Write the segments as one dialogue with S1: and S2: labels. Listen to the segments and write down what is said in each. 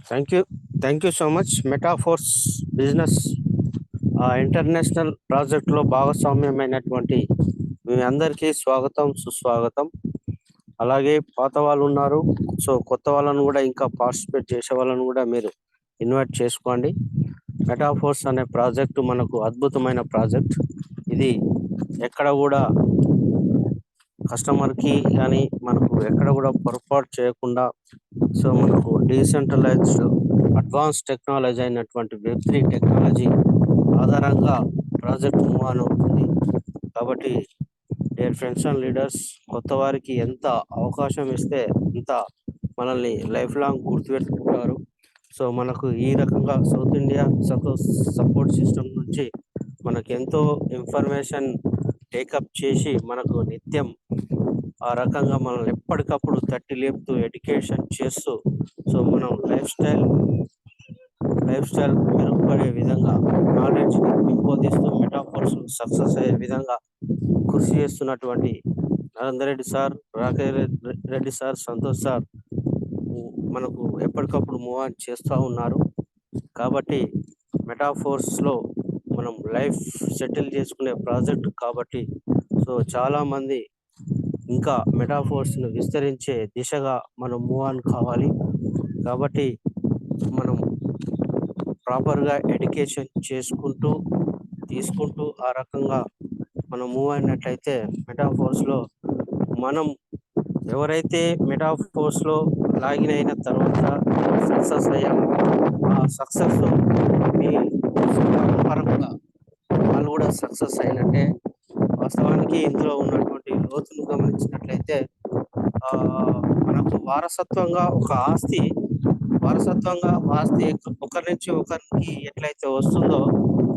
S1: Thank you. Thank you so much. Metaphors business international ప్రాజెక్ట్లో భాగస్వామ్యమైనటువంటి మీ అందరికీ స్వాగతం, సుస్వాగతం. అలాగే పాత వాళ్ళు ఉన్నారు, సో కొత్త వాళ్ళను కూడా ఇంకా పార్టిసిపేట్ చేసే వాళ్ళను కూడా మీరు ఇన్వైట్ చేసుకోండి. మెటాఫోర్స్ అనే ప్రాజెక్టు మనకు అద్భుతమైన ప్రాజెక్ట్. ఇది ఎక్కడ కూడా కస్టమర్కి కానీ మనకు ఎక్కడ కూడా పొరపాటు చేయకుండా, సో మనకు డీసెంట్రలైజ్డ్ అడ్వాన్స్ టెక్నాలజీ అయినటువంటి వెబ్3 టెక్నాలజీ ఆధారంగా ప్రాజెక్ట్ మూవ్ ఆన్ అవుతుంది. కాబట్టి డియర్ ఫ్రెండ్స్ అండ్ లీడర్స్, కొత్త వారికి ఎంత అవకాశం ఇస్తే అంత మనల్ని లైఫ్ లాంగ్ గుర్తుపెట్టుకుంటారు. సో మనకు ఈ రకంగా సౌత్ ఇండియా సపోర్ట్ సిస్టమ్ నుంచి మనకు ఎంతో ఇన్ఫర్మేషన్ టేకప్ చేసి మనకు నిత్యం ఆ రకంగా మనల్ని ఎప్పటికప్పుడు తట్టి లేపుతూ ఎడ్యుకేషన్ చేస్తూ, సో మనం లైఫ్ స్టైల్ మెరుగుపడే విధంగా నాలెడ్జ్ పెంపొందిస్తూ మెటాఫోర్స్ సక్సెస్ అయ్యే విధంగా కృషి చేస్తున్నటువంటి Narender Reddy sir, Rakesh Reddy sir, Santosh sir మనకు ఎప్పటికప్పుడు మూవ్ ఆన్ చేస్తూ ఉన్నారు. కాబట్టి మెటాఫోర్స్లో మనం లైఫ్ సెటిల్ చేసుకునే ప్రాజెక్ట్ కాబట్టి, సో చాలామంది ఇంకా మెటాఫోర్స్ను విస్తరించే దిశగా మనం మూవ్ ఆన్ కావాలి. కాబట్టి మనం ప్రాపర్గా ఎడ్యుకేషన్ చేసుకుంటూ తీసుకుంటూ ఆ రకంగా మనం మూవ్ అయినట్లయితే మెటాఫోర్స్లో మనం ఎవరైతే మెటాఫోర్స్లో లాగిన్ అయిన తర్వాత సక్సెస్ అయ్యామో ఆ సక్సెస్ మీ పరంగా వాళ్ళు కూడా సక్సెస్ అయినట్టే. వాస్తవానికి ఇందులో ఉన్నటువంటి లోతును గమనించినట్లయితే మనకు వారసత్వంగా ఒకరి నుంచి ఒకరికి ఎట్లయితే వస్తుందో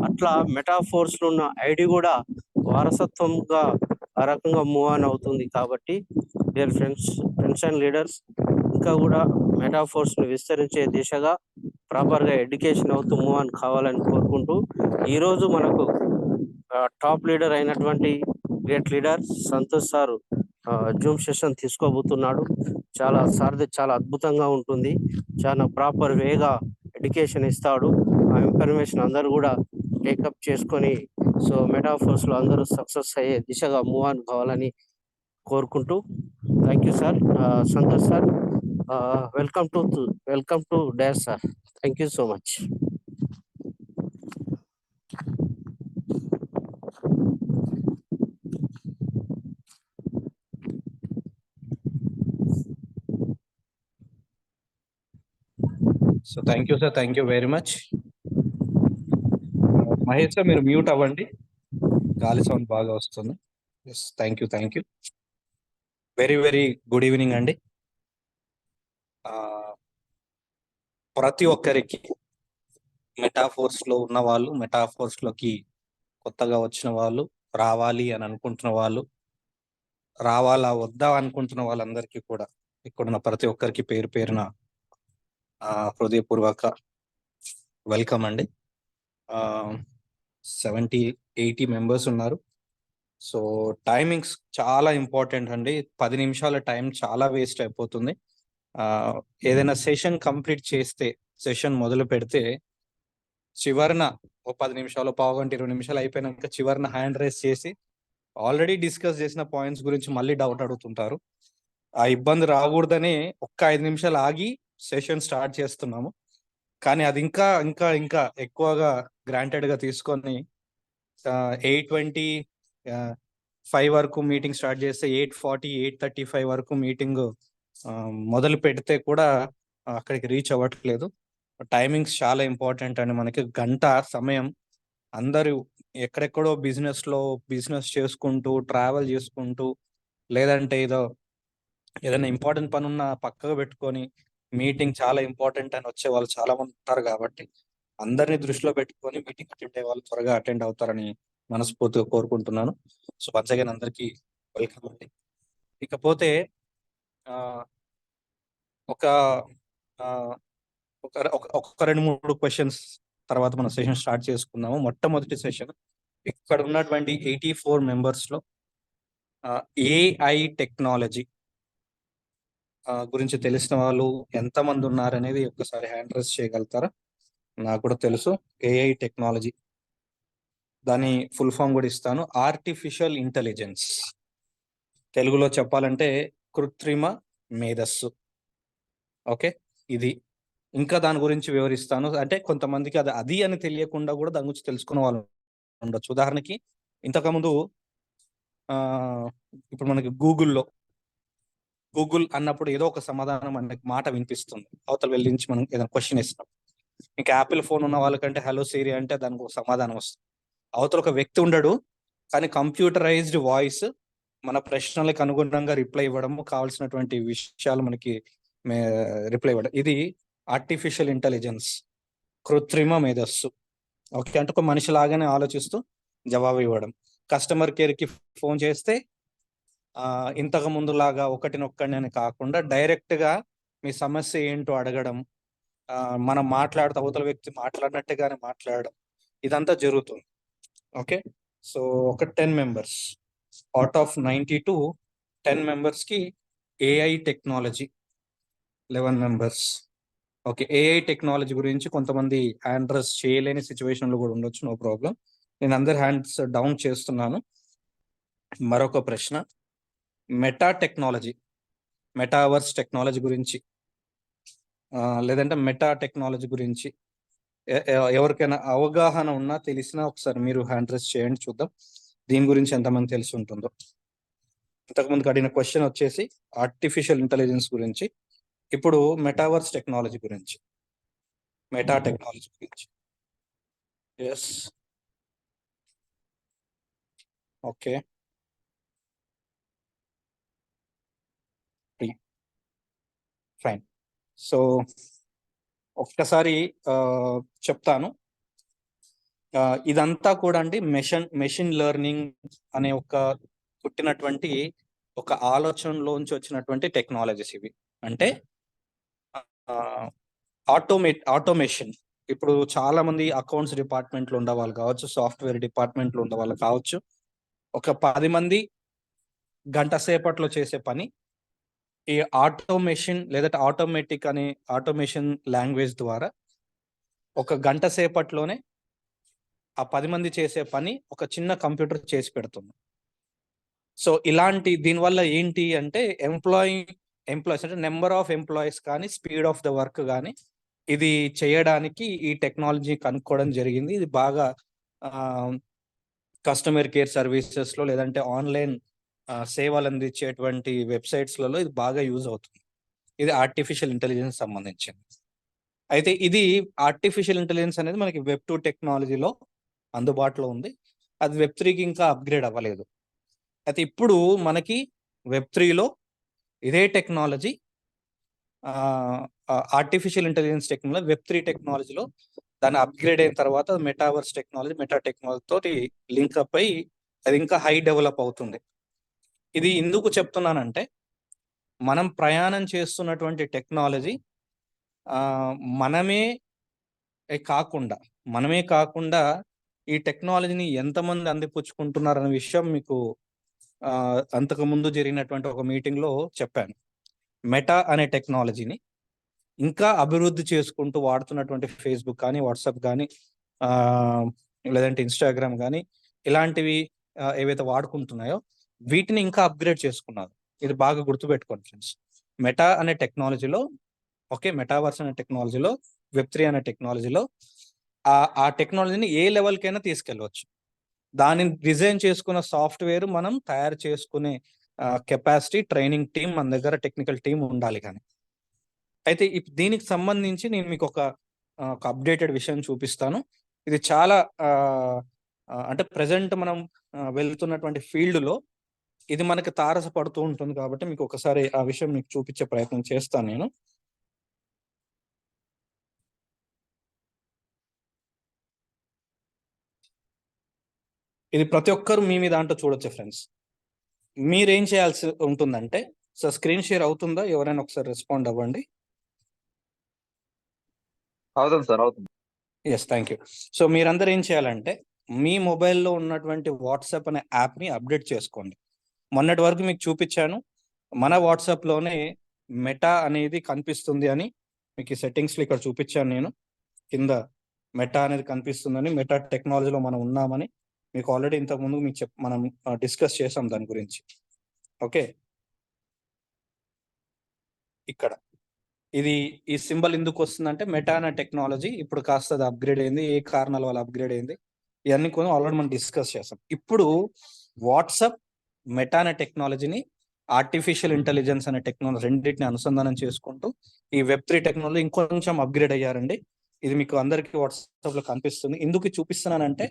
S1: అట్లా మెటాఫోర్స్లో ఉన్న ఐడి కూడా వారసత్వంగా ఆ రకంగా మూవ్ ఆన్ అవుతుంది. కాబట్టి డియర్ ఫ్రెండ్స్ అండ్ లీడర్స్, ఇంకా కూడా మెటాఫోర్స్ను విస్తరించే దిశగా ప్రాపర్గా ఎడ్యుకేషన్ అవుతూ మూవ్ ఆన్ కావాలని కోరుకుంటూ, ఈరోజు మనకు టాప్ లీడర్ అయినటువంటి great leader Santosh sir Zoom session తీసుకోబోతున్నాడు. చాలా అద్భుతంగా ఉంటుంది. చాలా ప్రాపర్ వేగా ఎడ్యుకేషన్ ఇస్తాడు. ఆ ఇన్ఫర్మేషన్ అందరూ కూడా టేకప్ చేసుకొని, సో మెటాఫోర్స్లో అందరూ సక్సెస్ అయ్యే దిశగా మూవ్ ఆన్ కావాలని కోరుకుంటూ, thank you sir. Santosh sir, welcome to dash sir. Thank you so much.
S2: So thank you sir, thank you very much. Mahesh sir, మీరు మ్యూట్ అవ్వండి, గాలి సౌండ్ బాగా వస్తుంది. Yes, thank you. Very good evening అండి. ప్రతి ఒక్కరికి మెటాఫోర్స్లో ఉన్న వాళ్ళు, మెటాఫోర్స్లోకి కొత్తగా వచ్చిన వాళ్ళు, రావాలి అని అనుకుంటున్న వాళ్ళు, రావాలా వద్దా అనుకుంటున్న వాళ్ళందరికీ కూడా ఇక్కడున్న ప్రతి ఒక్కరికి పేరు పేరున హృదయపూర్వక వెల్కమ్ అండి. 70-80 మెంబర్స్ ఉన్నారు. సో టైమింగ్స్ చాలా ఇంపార్టెంట్ అండి. 10 నిమిషాల టైం చాలా వేస్ట్ అయిపోతుంది. ఏదైనా సెషన్ కంప్లీట్ చేస్తే, సెషన్ మొదలు పెడితే చివరిన 10 నిమిషాలు, పావుగంట, 20 నిమిషాలు అయిపోయినాక చివరిన హ్యాండ్ రైజ్ చేసి ఆల్రెడీ డిస్కస్ చేసిన పాయింట్స్ గురించి మళ్ళీ డౌట్ అడుగుతుంటారు. ఆ ఇబ్బంది రాకూడదని 5 నిమిషాలు ఆగి సెషన్ స్టార్ట్ చేస్తున్నాము. కానీ అది ఇంకా ఎక్కువగా గ్రాంటెడ్గా తీసుకొని 8:25 వరకు మీటింగ్ స్టార్ట్ చేస్తే 8:40, 8:35 వరకు మీటింగ్ మొదలు పెడితే కూడా అక్కడికి రీచ్ అవ్వట్లేదు. టైమింగ్స్ చాలా ఇంపార్టెంట్ అండి. మనకి గంట సమయం అందరూ ఎక్కడెక్కడో బిజినెస్ చేసుకుంటూ, ట్రావెల్ చేసుకుంటూ, లేదంటే ఏదైనా ఇంపార్టెంట్ పని ఉన్నా పక్కగా పెట్టుకొని మీటింగ్ చాలా ఇంపార్టెంట్ అని వచ్చే వాళ్ళు చాలా మంది ఉంటారు. కాబట్టి అందరినీ దృష్టిలో పెట్టుకొని మీటింగ్ అటెండ్ అయ్యే వాళ్ళు త్వరగా అటెండ్ అవుతారని మనస్ఫూర్తిగా కోరుకుంటున్నాను. సో వన్స్ అగైన్ అందరికీ వెల్కమ్ అండి. ఇకపోతే ఒక 2-3 క్వశ్చన్స్ తర్వాత మన సెషన్ స్టార్ట్ చేసుకుందాము. మొట్టమొదటి సెషన్, ఇక్కడ ఉన్నటువంటి 84 మెంబర్స్లో ఏఐ టెక్నాలజీ గురించి తెలిసిన వాళ్ళు ఎంతమంది ఉన్నారనేది ఒక్కసారి హ్యాండ్ రైజ్ చేయగలుగుతారా? నాకు కూడా తెలుసు, ఏఐ టెక్నాలజీ. దాని ఫుల్ ఫామ్ కూడా ఇస్తాను, ఆర్టిఫిషియల్ ఇంటెలిజెన్స్. తెలుగులో చెప్పాలంటే కృత్రిమ మేధస్సు. ఓకే, ఇది ఇంకా దాని గురించి వివరిస్తాను. అంటే కొంతమందికి అది అని తెలియకుండా కూడా దాని గురించి తెలుసుకునే వాళ్ళు ఉండొచ్చు. ఉదాహరణకి ఇంతకుముందు ఇప్పుడు మనకి గూగుల్ అన్నప్పుడు ఏదో ఒక సమాధానం మనకి మాట వినిపిస్తుంది, అవతల వెళ్ళి నుంచి మనం ఏదైనా క్వశ్చన్ ఇస్తాం. ఇంకా యాపిల్ ఫోన్ ఉన్న వాళ్ళకంటే హలో సిరి అంటే దానికి ఒక సమాధానం వస్తుంది. అవతల ఒక వ్యక్తి ఉండడు, కానీ కంప్యూటరైజ్డ్ వాయిస్ మన ప్రశ్నలకు అనుగుణంగా రిప్లై ఇవ్వడము, కావాల్సినటువంటి విషయాలు మనకి రిప్లై ఇవ్వడం. ఇది ఆర్టిఫిషియల్ ఇంటెలిజెన్స్, కృత్రిమ మేధస్సు. ఓకే, అంటే ఒక మనిషి లాగానే ఆలోచిస్తూ జవాబు ఇవ్వడం. కస్టమర్ కేర్కి ఫోన్ చేస్తే ఇంతకు ముందులాగా ఒకటినొక్కడిని అని కాకుండా డైరెక్ట్గా మీ సమస్య ఏంటో అడగడం, మనం మాట్లాడుతూ అవతల వ్యక్తి మాట్లాడినట్టుగానే మాట్లాడడం, ఇదంతా జరుగుతుంది. ఓకే, సో ఒక 10 మెంబర్స్ అవుట్ ఆఫ్ 92, 10 మెంబర్స్కి AI technology, 11 members. Okay, AI technology గురించి కొంతమంది హ్యాండ్ రైజ్ చేయలేని సిచ్యువేషన్లో కూడా ఉండొచ్చు, నో ప్రాబ్లం. నేను అందరి హ్యాండ్స్ డౌన్ చేస్తున్నాను. మరొక ప్రశ్న, మెటా టెక్నాలజీ, మెటావర్స్ టెక్నాలజీ గురించి లేదంటే మెటా టెక్నాలజీ గురించి ఎవరికైనా అవగాహన ఉన్నా తెలిసినా ఒకసారి మీరు హ్యాండ్ రైజ్ చేయండి, చూద్దాం దీని గురించి ఎంతమంది తెలిసి ఉంటుందో. ఇంతకుముందుకు అడిగిన క్వశ్చన్ వచ్చేసి ఆర్టిఫిషియల్ ఇంటెలిజెన్స్ గురించి, ఇప్పుడు మెటావర్స్ టెక్నాలజీ గురించి, మెటా టెక్నాలజీ గురించి. Yes, okay, fine. సో ఒక్కసారి చెప్తాను. ఇదంతా కూడా అండి మెషిన్ లెర్నింగ్ అనే ఒక పుట్టినటువంటి ఒక ఆలోచనలోంచి వచ్చినటువంటి టెక్నాలజీస్ ఇవి. అంటే ఆటోమేషన్. ఇప్పుడు చాలా మంది అకౌంట్స్ డిపార్ట్మెంట్లో ఉండేవాళ్ళు కావచ్చు, సాఫ్ట్వేర్ డిపార్ట్మెంట్లో ఉండేవాళ్ళు కావచ్చు, ఒక 10 మంది గంట సేపట్లో చేసే పని ఈ ఆటోమేషన్ లేదంటే ఆటోమేటిక్ అనే ఆటోమేషన్ లాంగ్వేజ్ ద్వారా ఒక గంట సేపట్లోనే ఆ 10 మంది చేసే పని ఒక చిన్న కంప్యూటర్ చేసి పెడుతుంది. సో ఇలాంటి దీనివల్ల ఏంటి అంటే ఎంప్లాయీస్ అంటే నెంబర్ ఆఫ్ ఎంప్లాయీస్ కానీ స్పీడ్ ఆఫ్ ద వర్క్ కానీ ఇది చేయడానికి ఈ టెక్నాలజీ కనుక్కోవడం జరిగింది. ఇది బాగా కస్టమర్ కేర్ సర్వీసెస్లో లేదంటే ఆన్లైన్ సేవలు అందించేటువంటి వెబ్సైట్స్లలో ఇది బాగా యూజ్ అవుతుంది. ఇది ఆర్టిఫిషియల్ ఇంటెలిజెన్స్ సంబంధించింది. అయితే ఇది ఆర్టిఫిషియల్ ఇంటెలిజెన్స్ అనేది మనకి వెబ్ 2 టెక్నాలజీలో అందుబాటులో ఉంది. అది వెబ్ 3కి ఇంకా అప్గ్రేడ్ అవ్వలేదు. అయితే ఇప్పుడు మనకి వెబ్ 3లో ఇదే technology artificial intelligence technology web 3 టెక్నాలజీలో దాన్ని అప్గ్రేడ్ అయిన తర్వాత మెటావర్స్ టెక్నాలజీ, మెటా టెక్నాలజీ తోటి లింక్ అప్ అయ్యి అది ఇంకా హై డెవలప్ అవుతుంది. ఇది ఎందుకు చెప్తున్నానంటే మనం ప్రయాణం చేస్తున్నటువంటి టెక్నాలజీ మనమే కాకుండా ఈ టెక్నాలజీని ఎంతమంది అందిపుచ్చుకుంటున్నారనే విషయం మీకు అంతకు ముందు జరిగినటువంటి ఒక మీటింగ్లో చెప్పాను. మెటా అనే టెక్నాలజీని ఇంకా అభివృద్ధి చేసుకుంటూ వాడుతున్నటువంటి ఫేస్బుక్ కానీ, వాట్సాప్ కానీ, లేదంటే ఇన్స్టాగ్రామ్ కానీ ఇలాంటివి ఏవైతే వాడుకుంటున్నాయో వీటిని ఇంకా అప్గ్రేడ్ చేసుకున్నారు. ఇది బాగా గుర్తుపెట్టుకోండి ఫ్రెండ్స్. మెటా అనే టెక్నాలజీలో, ఓకే, మెటావర్స్ అనే టెక్నాలజీలో, వెబ్ 3 అనే టెక్నాలజీలో ఆ టెక్నాలజీని ఏ లెవెల్కైనా తీసుకెళ్ళవచ్చు. దానిని డిజైన్ చేసుకున్న సాఫ్ట్వేర్ మనం తయారు చేసుకునే కెపాసిటీ, ట్రైనింగ్ టీం మన దగ్గర, టెక్నికల్ టీం ఉండాలి. కానీ అయితే దీనికి సంబంధించి నేను మీకు ఒక అప్డేటెడ్ విషయం చూపిస్తాను. ఇది చాలా అంటే ప్రజెంట్ మనం వెళ్తున్నటువంటి ఫీల్డ్లో ఇది మనకి తారసపడుతూ ఉంటుంది. కాబట్టి మీకు ఒకసారి ఆ విషయం మీకు చూపించే ప్రయత్నం చేస్తాను నేను. ఇది ప్రతి ఒక్కరు మీ దాంట్లో చూడొచ్చు ఫ్రెండ్స్. మీరేం చేయాల్సి ఉంటుందంటే, సో స్క్రీన్ షేర్ అవుతుందా? ఎవరైనా ఒకసారి రెస్పాండ్ అవ్వండి.
S3: అవుతుంది సార్, అవుతుంది.
S2: Yes, thank you. సో మీరందరూ ఏం చేయాలంటే మీ మొబైల్లో ఉన్నటువంటి వాట్సాప్ అనే యాప్ని అప్డేట్ చేసుకోండి. మొన్నటి వరకు మీకు చూపించాను, మన వాట్సాప్లోనే మెటా అనేది కనిపిస్తుంది అని మీకు ఈ సెట్టింగ్స్లో ఇక్కడ చూపించాను నేను. కింద మెటా అనేది కనిపిస్తుందని, మెటా టెక్నాలజీలో మనం ఉన్నామని మీకు ఆల్రెడీ ఇంతకుముందు మీకు మనం డిస్కస్ చేసాం దాని గురించి. ఓకే, ఇక్కడ ఇది ఈ సింబల్ ఎందుకు వస్తుందంటే మెటా అనే టెక్నాలజీ ఇప్పుడు కాస్త అది అప్గ్రేడ్ అయింది. ఏ కారణాల వల్ల అప్గ్రేడ్ అయింది ఇవన్నీ కూడా ఆల్రెడీ మనం డిస్కస్ చేసాం. ఇప్పుడు వాట్సాప్ మెటా అనే టెక్నాలజీని ఆర్టిఫిషియల్ ఇంటెలిజెన్స్ అనే టెక్నాలజీ రెండింటిని అనుసంధానం చేసుకుంటూ ఈ Web3 టెక్నాలజీ ఇంకొంచెం అప్గ్రేడ్ అయ్యారండి. ఇది మీకు అందరికీ వాట్సాప్ లో కనిపిస్తుంది. ఎందుకు చూపిస్తున్నానంటే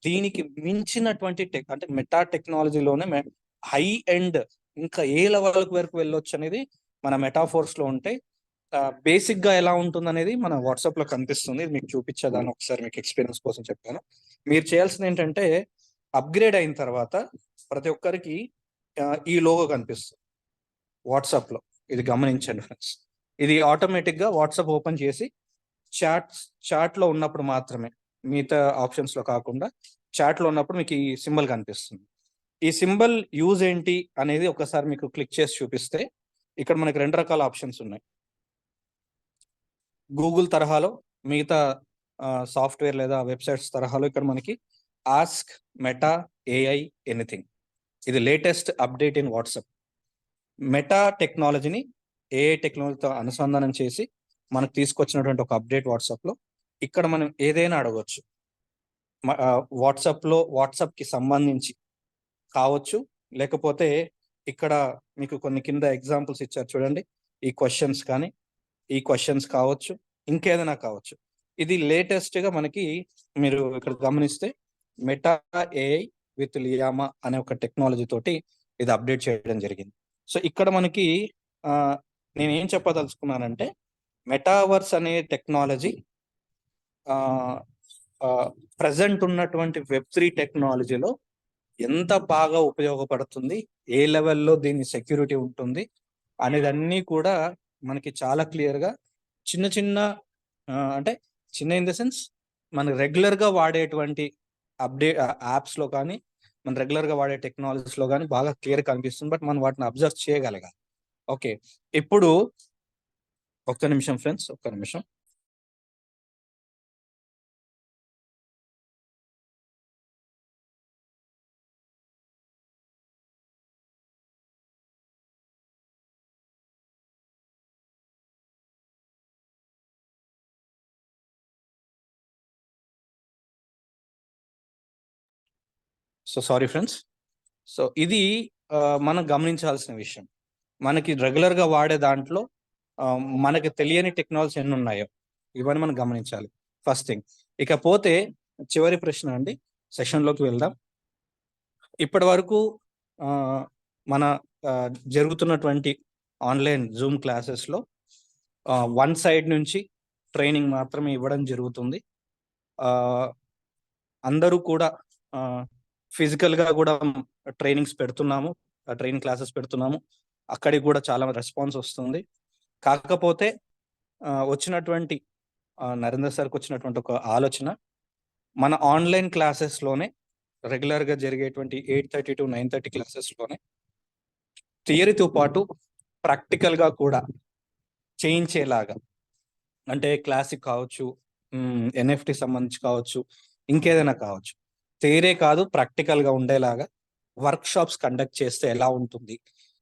S2: దీనికి మించినటువంటి అంటే మెటా టెక్నాలజీలోనే హై ఎండ్ ఇంకా ఏ లెవెల్ వరకు వెళ్ళొచ్చు అనేది మన మెటాఫోర్స్ లో ఉంటాయి. బేసిక్ గా ఎలా ఉంటుంది అనేది మన వాట్సాప్ లో కనిపిస్తుంది. ఇది మీకు చూపించేదాన్ని ఒకసారి మీకు ఎక్స్పీరియన్స్ కోసం చెప్పాను. మీరు చేయాల్సింది ఏంటంటే అప్గ్రేడ్ అయిన తర్వాత ప్రతి ఒక్కరికి ఈ లోగో కనిపిస్తుంది వాట్సాప్ లో. ఇది గమనించండి ఫ్రెండ్స్. ఇది ఆటోమేటిక్ గా వాట్సాప్ ఓపెన్ చేసి చాట్ లో ఉన్నప్పుడు మాత్రమే, మిగతా ఆప్షన్స్ లో కాకుండా చాట్ లో ఉన్నప్పుడు మీకు ఈ సింబల్ కనిపిస్తుంది. ఈ సింబల్ యూజ్ ఏంటి అనేది ఒకసారి మీకు క్లిక్ చేసి చూపిస్తే ఇక్కడ మనకి 2 రకాల ఆప్షన్స్ ఉన్నాయి. గూగుల్ తరహాలో, మిగతా సాఫ్ట్వేర్ లేదా వెబ్సైట్స్ తరహాలో ఇక్కడ మనకి ఆస్క్ మెటా AI ఎనీథింగ్. ఇది latest update in WhatsApp. Meta టెక్నాలజీని AI టెక్నాలజీతో అనుసంధానం చేసి మనకు తీసుకొచ్చినటువంటి ఒక అప్డేట్ వాట్సాప్ లో. ఇక్కడ మనం ఏదైనా అడగవచ్చు వాట్సాప్ కి సంబంధించి కావచ్చు, లేకపోతే ఇక్కడ మీకు కొన్ని కింద ఎగ్జాంపుల్స్ ఇచ్చారు చూడండి. ఈ క్వశ్చన్స్ కావచ్చు, ఇంకేదైనా కావచ్చు. ఇది లేటెస్ట్ గా మనకి మీరు ఇక్కడ గమనిస్తే మెటా AI విత్ లియామా అనే ఒక టెక్నాలజీ తోటి ఇది అప్డేట్ చేయడం జరిగింది. సో ఇక్కడ మనకి నేను ఏం చెప్పదలుచుకున్నానంటే మెటావర్స్ అనే టెక్నాలజీ ప్రజెంట్ ఉన్నటువంటి Web3 టెక్నాలజీలో ఎంత బాగా ఉపయోగపడుతుంది, ఏ లెవెల్లో దీని సెక్యూరిటీ ఉంటుంది అనేదన్నీ కూడా మనకి చాలా క్లియర్ గా చిన్న అంటే చిన్న ఇన్ ద సెన్స్ మన రెగ్యులర్ గా వాడేటువంటి యాప్స్ లో కానీ, మన రెగ్యులర్ గా వాడే టెక్నాలజీస్ లో కానీ బాగా క్లియర్ కనిపిస్తుంది. బట్ మనం వాటిని అబ్జర్వ్ చేయగలగాలి. ఓకే, ఇప్పుడు ఒక్క నిమిషం ఫ్రెండ్స్, ఒక్క నిమిషం. So sorry friends. సో ఇది మనం గమనించాల్సిన విషయం. మనకి రెగ్యులర్ గా వాడే దాంట్లో మనకి తెలియని టెక్నాలజీ ఎన్ని ఉన్నాయో ఇవన్నీ మనం గమనించాలి. First thing. ఇకపోతే చివరి ప్రశ్న అండి, సెషన్లోకి వెళ్దాం. ఇప్పటి వరకు మన జరుగుతున్నటువంటి ఆన్లైన్ జూమ్ క్లాసెస్లో 1 సైడ్ నుంచి ట్రైనింగ్ మాత్రమే ఇవ్వడం జరుగుతుంది. అందరూ కూడా ఫిజికల్గా కూడా ట్రైనింగ్స్ పెడుతున్నాము, ట్రైనింగ్ క్లాసెస్ పెడుతున్నాము. అక్కడికి కూడా చాలా రెస్పాన్స్ వస్తుంది. కాకపోతే వచ్చినటువంటి నరేంద్ర సార్కి వచ్చినటువంటి ఒక ఆలోచన, మన ఆన్లైన్ క్లాసెస్లోనే రెగ్యులర్గా జరిగేటువంటి 8:30 to 9:30 క్లాసెస్లోనే థియరీతో పాటు ప్రాక్టికల్గా కూడా చేయించేలాగా, అంటే క్లాసిక్ కావచ్చు, NFT సంబంధించి కావచ్చు, ఇంకేదైనా కావచ్చు, థియరీ కాదు ప్రాక్టికల్గా ఉండేలాగా వర్క్ షాప్స్ కండక్ట్ చేస్తే ఎలా ఉంటుంది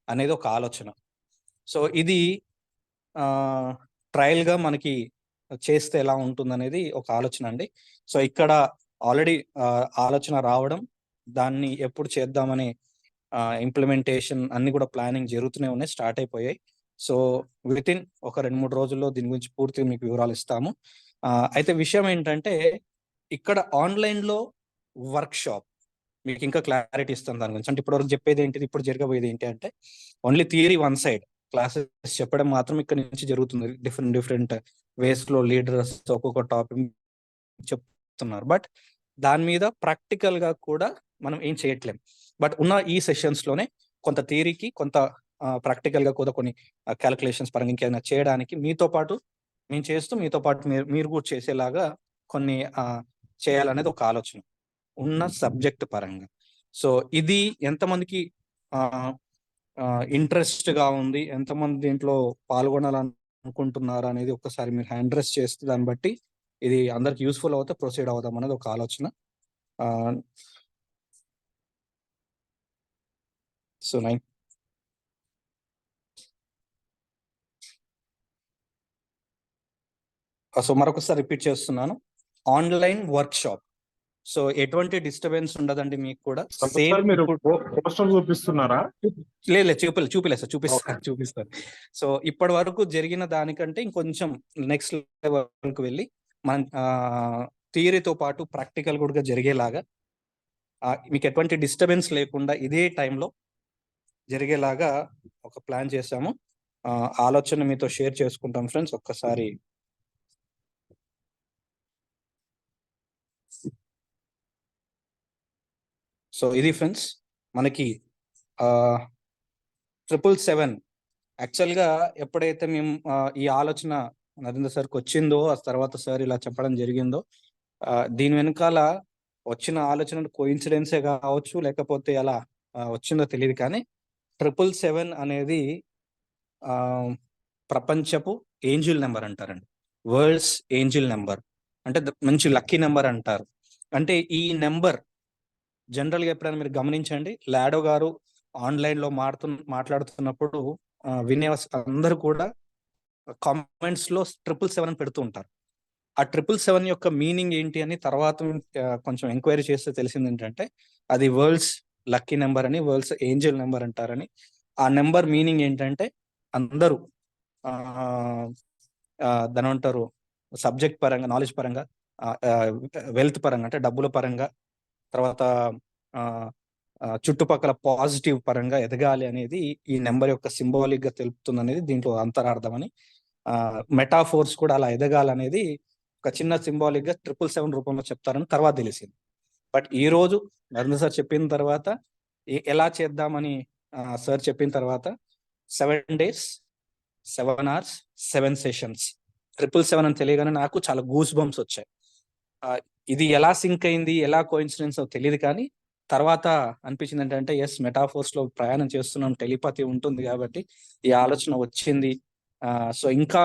S2: అనేది ఒక ఆలోచన. సో ఇది ట్రయల్గా మనకి చేస్తే ఎలా ఉంటుంది అనేది ఒక ఆలోచన అండి. సో ఇక్కడ ఆల్రెడీ ఆలోచన రావడం, దాన్ని ఎప్పుడు చేద్దామని ఇంప్లిమెంటేషన్ అన్ని కూడా ప్లానింగ్ జరుగుతూనే ఉన్నాయి, స్టార్ట్ అయిపోయాయి. సో వితిన్ ఒక 2-3 రోజుల్లో దీని గురించి పూర్తిగా మీకు వివరాలు ఇస్తాము. అయితే విషయం ఏంటంటే ఇక్కడ ఆన్లైన్లో వర్క్ షాప్ మీకు ఇంకా క్లారిటీ ఇస్తాను దాని గురించి. అంటే ఇప్పటివరకు చెప్పేది ఏంటిది, ఇప్పుడు జరగబోయేది ఏంటి అంటే ఓన్లీ థియరీ 1 సైడ్ క్లాసెస్ చెప్పడం మాత్రం ఇక్కడ నుంచి జరుగుతుంది. డిఫరెంట్ వేస్లో లీడర్స్ ఒక్కొక్క టాపిక్ చెప్తున్నారు. బట్ దాని మీద ప్రాక్టికల్గా కూడా మనం ఏం చేయట్లేం. బట్ ఉన్న ఈ సెషన్స్లోనే కొంత థియరీకి, కొంత ప్రాక్టికల్గా కూడా కొన్ని క్యాలిక్యులేషన్స్ పరంగా ఇంకేమైనా చేయడానికి మీతో పాటు మేము చేస్తూ, మీతో పాటు మీరు కూడా చేసేలాగా కొన్ని చేయాలనేది ఒక ఆలోచన ఉన్న సబ్జెక్ట్ పరంగా. సో ఇది ఎంతమందికి ఇంట్రెస్ట్ గా ఉంది, ఎంతమంది దీంట్లో పాల్గొనాలనుకుంటున్నారు అనేది ఒక్కసారి మీరు హ్యాండ్ రైజ్ చేస్తే దాన్ని బట్టి ఇది అందరికి యూస్ఫుల్ అవుతే ప్రొసీడ్ అవుదాం అనేది ఒక ఆలోచన. సో మరొకసారి రిపీట్ చేస్తున్నాను, ఆన్లైన్ వర్క్ షాప్. సో ఎటువంటి డిస్టర్బెన్స్ ఉండదండి మీకు కూడా. సేమ్
S4: మీరు పోస్టర్ చూపిస్తున్నారా?
S2: లేదు, చూపిస్తాను. సో ఇప్పటి వరకు జరిగిన దానికంటే ఇంకొంచెం నెక్స్ట్ లెవెల్కి వెళ్ళి మనం థియరీతో పాటు ప్రాక్టికల్ కూడా జరిగేలాగా, మీకు ఎటువంటి డిస్టర్బెన్స్ లేకుండా ఇదే టైంలో జరిగేలాగా ఒక ప్లాన్ చేశాము. ఆలోచన మీతో షేర్ చేసుకుంటాం ఫ్రెండ్స్. ఒక్కసారి సో ఇది ఫ్రెండ్స్ మనకి 777 యాక్చువల్గా ఎప్పుడైతే మేము ఈ ఆలోచన నరేంద్ర సార్కి వచ్చిందో, ఆ తర్వాత సార్ ఇలా చెప్పడం జరిగిందో, దీని వెనకాల వచ్చిన ఆలోచన కోఇన్సిడెన్సే కావచ్చు, లేకపోతే అలా వచ్చిందో తెలియదు, కానీ 777 అనేది ప్రపంచపు ఏంజిల్ నెంబర్ అంటారండి. వరల్డ్స్ ఏంజిల్ నెంబర్ అంటే మంచి లక్కీ నెంబర్ అంటారు. అంటే ఈ నెంబర్ జనరల్గా ఎప్పుడైనా మీరు గమనించండి, లాడో గారు ఆన్లైన్లో మాట్లాడుతున్నప్పుడు వినే అందరూ కూడా కామెంట్స్ లో 777 పెడుతూ ఉంటారు. ఆ 777 యొక్క మీనింగ్ ఏంటి అని తర్వాత కొంచెం ఎంక్వైరీ చేస్తే తెలిసింది ఏంటంటే, అది వరల్డ్స్ లక్కీ నెంబర్ అని, వరల్డ్స్ ఏంజల్ నెంబర్ అంటారని. ఆ నెంబర్ మీనింగ్ ఏంటంటే అందరూ దాని అంటారు సబ్జెక్ట్ పరంగా, నాలెడ్జ్ పరంగా, వెల్త్ పరంగా అంటే డబ్బుల పరంగా, తర్వాత చుట్టుపక్కల పాజిటివ్ పరంగా ఎదగాలి అనేది ఈ నెంబర్ యొక్క సింబాలిక్ గా తెలుపుతుంది అనేది దీంట్లో అంతరార్థం అని. మెటాఫోర్స్ కూడా అలా ఎదగాలనేది ఒక చిన్న సింబాలిక్ గా 777 రూపంలో చెప్తారని తర్వాత తెలిసింది. బట్ ఈ రోజు నరేంద్ర సార్ చెప్పిన తర్వాత ఎలా చేద్దామని సార్ చెప్పిన తర్వాత 7 days 7 hours 7 sessions 777 అని తెలియగానే నాకు చాలా గూస్ బంప్స్ వచ్చాయి. ఇది ఎలా సింక్ అయింది, ఎలా కోఇన్సిడెన్స్ తెలియదు, కానీ తర్వాత అనిపించింది ఏంటంటే ఎస్, మెటాఫోర్స్ లో ప్రయాణం చేస్తున్నాం, టెలిపతి ఉంటుంది కాబట్టి ఈ ఆలోచన వచ్చింది. సో ఇంకా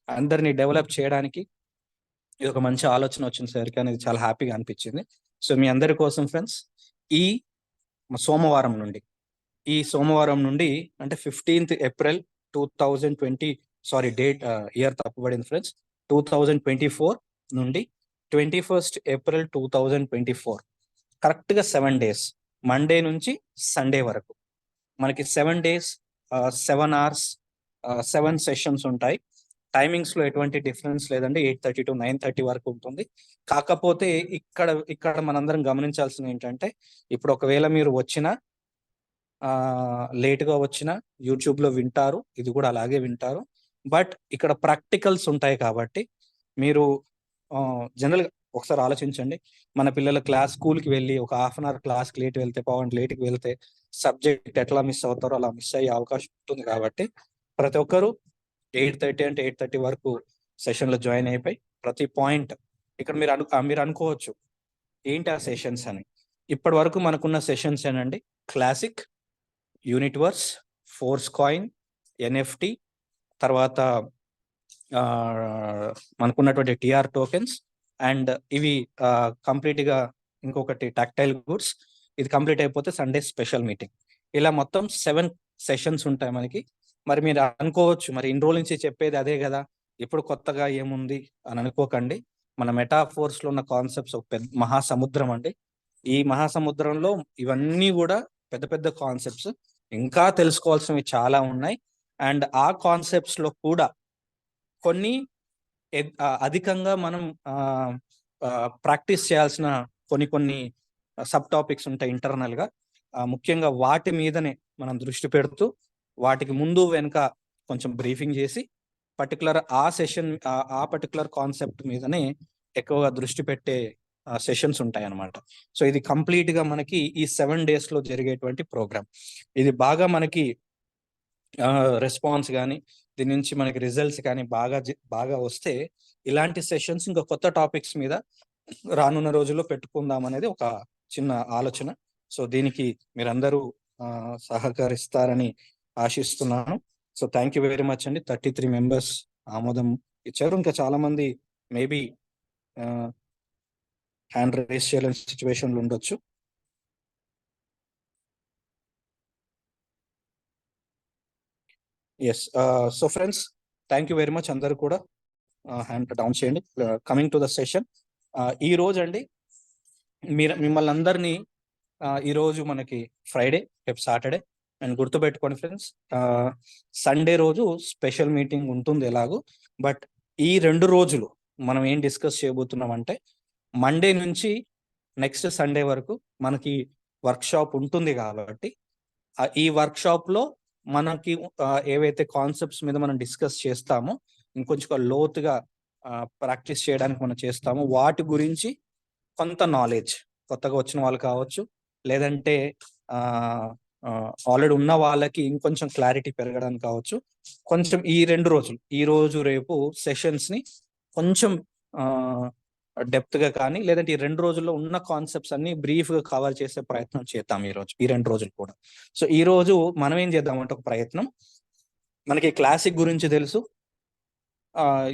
S2: అందరినీ డెవలప్ చేయడానికి ఇది ఒక మంచి ఆలోచన వచ్చింది సార్, కానీ ఇది చాలా హ్యాపీగా అనిపించింది. సో మీ అందరి కోసం ఫ్రెండ్స్, ఈ సోమవారం నుండి అంటే 15th April 2020 డేట్ ఇయర్ తప్పబడింది ఫ్రెండ్స్, 2024 నుండి 21st April 2024 కరెక్ట్ గా 7 days, మండే నుంచి సండే వరకు మనకి 7 days 7 hours 7 sessions ఉంటాయి. టైమింగ్స్ లో ఎటువంటి డిఫరెన్స్ లేదండి, 8:30 to 9:30 వరకు ఉంటుంది. కాకపోతే ఇక్కడ మనందరం గమనించాల్సింది ఏంటంటే, ఇప్పుడు ఒకవేళ మీరు వచ్చినా లేట్గా వచ్చినా యూట్యూబ్ లో వింటారు, ఇది కూడా అలాగే వింటారు. బట్ ఇక్కడ ప్రాక్టికల్స్ ఉంటాయి కాబట్టి మీరు జనరల్గా ఒకసారి ఆలోచించండి, మన పిల్లల స్కూల్కి వెళ్ళి ఒక హాఫ్ అన్ అవర్ క్లాస్కి లేట్ వెళ్తే, పావుగంట లేట్కి వెళ్తే సబ్జెక్ట్ ఎట్లా మిస్ అవుతారో అలా మిస్ అయ్యే అవకాశం ఉంటుంది. కాబట్టి ప్రతి ఒక్కరు 8:30 అంటే 8:30 వరకు సెషన్లో జాయిన్ అయిపోయి ప్రతి పాయింట్ ఇక్కడ మీరు అనుకోవచ్చు ఏంటి ఆ సెషన్స్ అని. ఇప్పటి వరకు మనకున్న సెషన్స్ ఏనండి, classic, unit verse, force coin, NFT, తర్వాత మనకున్నటువంటి TR టోకెన్స్, అండ్ ఇవి కంప్లీట్ గా ఇంకొకటి టాక్టైల్ గూడ్స్. ఇది కంప్లీట్ అయిపోతే సండే స్పెషల్ మీటింగ్. ఇలా మొత్తం 7 సెషన్స్ ఉంటాయి మనకి. మరి మీరు అనుకోవచ్చు, మరి ఇన్ని రోజుల నుంచి చెప్పేది అదే కదా, ఇప్పుడు కొత్తగా ఏముంది అని అనుకోకండి. మన మెటాఫోర్స్ లో ఉన్న కాన్సెప్ట్స్ ఒక పెద్ద మహాసముద్రం అండి. ఈ మహాసముద్రంలో ఇవన్నీ కూడా పెద్ద పెద్ద కాన్సెప్ట్స్, ఇంకా తెలుసుకోవాల్సినవి చాలా ఉన్నాయి. అండ్ ఆ కాన్సెప్ట్స్ లో కూడా కొన్ని అధికంగా మనం ప్రాక్టీస్ చేయాల్సిన కొన్ని సబ్ టాపిక్స్ ఉంటాయి ఇంటర్నల్ గా. ముఖ్యంగా వాటి మీదనే మనం దృష్టి పెడుతూ వాటికి ముందు వెనుక కొంచెం బ్రీఫింగ్ చేసి పర్టికులర్ ఆ పర్టికులర్ కాన్సెప్ట్ మీదనే ఎక్కువగా దృష్టి పెట్టే సెషన్స్ ఉంటాయి అన్నమాట. సో ఇది కంప్లీట్ గా మనకి ఈ 7 days లో జరిగేటువంటి ప్రోగ్రామ్. ఇది బాగా మనకి రెస్పాన్స్ కానీ దీని నుంచి మనకి రిజల్ట్స్ కానీ బాగా వస్తే ఇలాంటి సెషన్స్ ఇంకా కొత్త టాపిక్స్ మీద రానున్న రోజుల్లో పెట్టుకుందాం అనేది ఒక చిన్న ఆలోచన. సో దీనికి మీరందరూ సహకరిస్తారని ఆశిస్తున్నాను. So thank you very much అండి. 33 మెంబర్స్ ఆమోదం ఇచ్చారు. ఇంకా చాలా మంది మేబీ హ్యాండ్ రేస్ చేయలేని సిచ్యువేషన్లు ఉండొచ్చు. Yes. So friends, thank you very much. అందరు కూడా హ్యాండ్ డౌన్ చేయండి. కమింగ్ టు ద సెషన్, ఈ రోజు అండి మిమ్మల్ని అందరినీ ఈ రోజు మనకి ఫ్రైడే, రేపు సాటర్డే, అండ్ గుర్తుపెట్టుకోండి ఫ్రెండ్స్, సండే రోజు స్పెషల్ మీటింగ్ ఉంటుంది ఎలాగో. బట్ ఈ 2 రోజులు మనం ఏం డిస్కస్ చేయబోతున్నాం అంటే, మండే నుంచి నెక్స్ట్ సండే వరకు మనకి వర్క్ షాప్ ఉంటుంది కాబట్టి ఈ వర్క్ షాప్ లో మనకి ఏవైతే కాన్సెప్ట్స్ మీద మనం డిస్కస్ చేస్తామో, ఇంకొంచెం లోతుగా ప్రాక్టీస్ చేయడానికి మనం చేస్తామో, వాటి గురించి కొంత నాలెడ్జ్ కొత్తగా వచ్చిన వాళ్ళు కావచ్చు, లేదంటే ఆల్రెడీ ఉన్న వాళ్ళకి ఇంకొంచెం క్లారిటీ పెరగడానికి కావచ్చు, కొంచెం ఈ 2 రోజులు, ఈ రోజు రేపు సెషన్స్ ని కొంచెం డెప్త్ గా కానీ, లేదంటే ఈ 2 రోజుల్లో ఉన్న కాన్సెప్ట్స్ అన్ని బ్రీఫ్ గా కవర్ చేసే ప్రయత్నం చేద్దాం ఈ రోజు, ఈ 2 రోజులు కూడా. సో ఈ రోజు మనం ఏం చేద్దామంటే, ఒక ప్రయత్నం, మనకి క్లాసిక్ గురించి తెలుసు,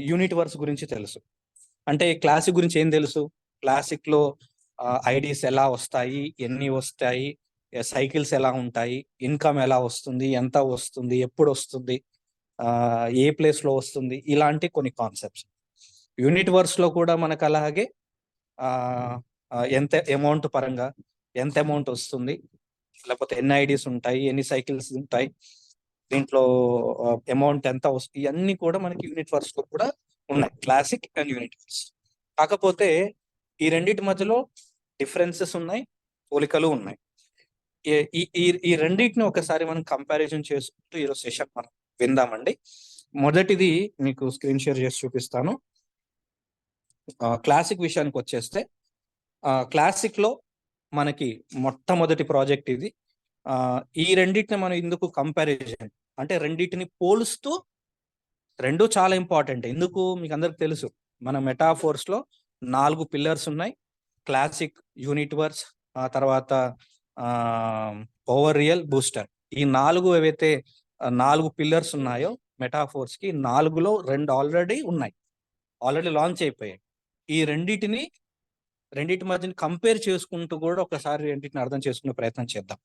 S2: యూనిట్ వర్స్ గురించి తెలుసు. అంటే క్లాసిక్ గురించి ఏం తెలుసు? క్లాసిక్ లో ఐడీస్ ఎలా వస్తాయి, ఎన్ని వస్తాయి, సైకిల్స్ ఎలా ఉంటాయి, ఇన్కమ్ ఎలా వస్తుంది, ఎంత వస్తుంది, ఎప్పుడు వస్తుంది, ఏ ప్లేస్ లో వస్తుంది, ఇలాంటి కొన్ని కాన్సెప్ట్స్. యూనిట్ వర్స్ లో కూడా మనకు అలాగే ఎంత అమౌంట్ పరంగా ఎంత అమౌంట్ వస్తుంది, లేకపోతే ఎన్ని ఐడీస్ ఉంటాయి, ఎన్ని సైకిల్స్ ఉంటాయి, దీంట్లో అమౌంట్ ఎంత వస్తుంది, ఇవన్నీ కూడా మనకి యూనిట్ వర్స్ లో కూడా ఉన్నాయి, క్లాసిక్ అండ్ యూనిట్ వర్స్. కాకపోతే ఈ రెండింటి మధ్యలో డిఫరెన్సెస్ ఉన్నాయి, పోలికలు ఉన్నాయి. ఈ రెండింటిని ఒకసారి మనం కంపారిజన్ చేసుకుంటూ ఈరోజు సెషన్ మనం విందామండి. మొదటిది మీకు స్క్రీన్ షేర్ చేసి చూపిస్తాను. క్లాసిక్ విషయానికి వచ్చేస్తే, క్లాసిక్ లో మనకి మొట్టమొదటి ప్రాజెక్ట్ ఇది. ఈ రెండింటిని మనం ఎందుకు కంపారిజన్ అంటే, రెండింటిని పోలుస్తూ, రెండు చాలా ఇంపార్టెంట్. ఎందుకు మీకు అందరికి తెలుసు, మన మెటాఫోర్స్ లో 4 పిల్లర్స్ ఉన్నాయి: క్లాసిక్, యూనిట్ వర్స్, ఆ తర్వాత ఓవర్ రియల్, బూస్టర్. ఈ 4 ఏవైతే 4 పిల్లర్స్ ఉన్నాయో మెటాఫోర్స్ కి, 4లో 2 ఆల్రెడీ ఉన్నాయి, ఆల్రెడీ లాంచ్ అయిపోయాయి. ఈ రెండింటి మధ్యని కంపేర్ చేసుకుంటూ కూడా ఒకసారి రెండింటిని అర్థం చేసుకునే ప్రయత్నం చేద్దాం.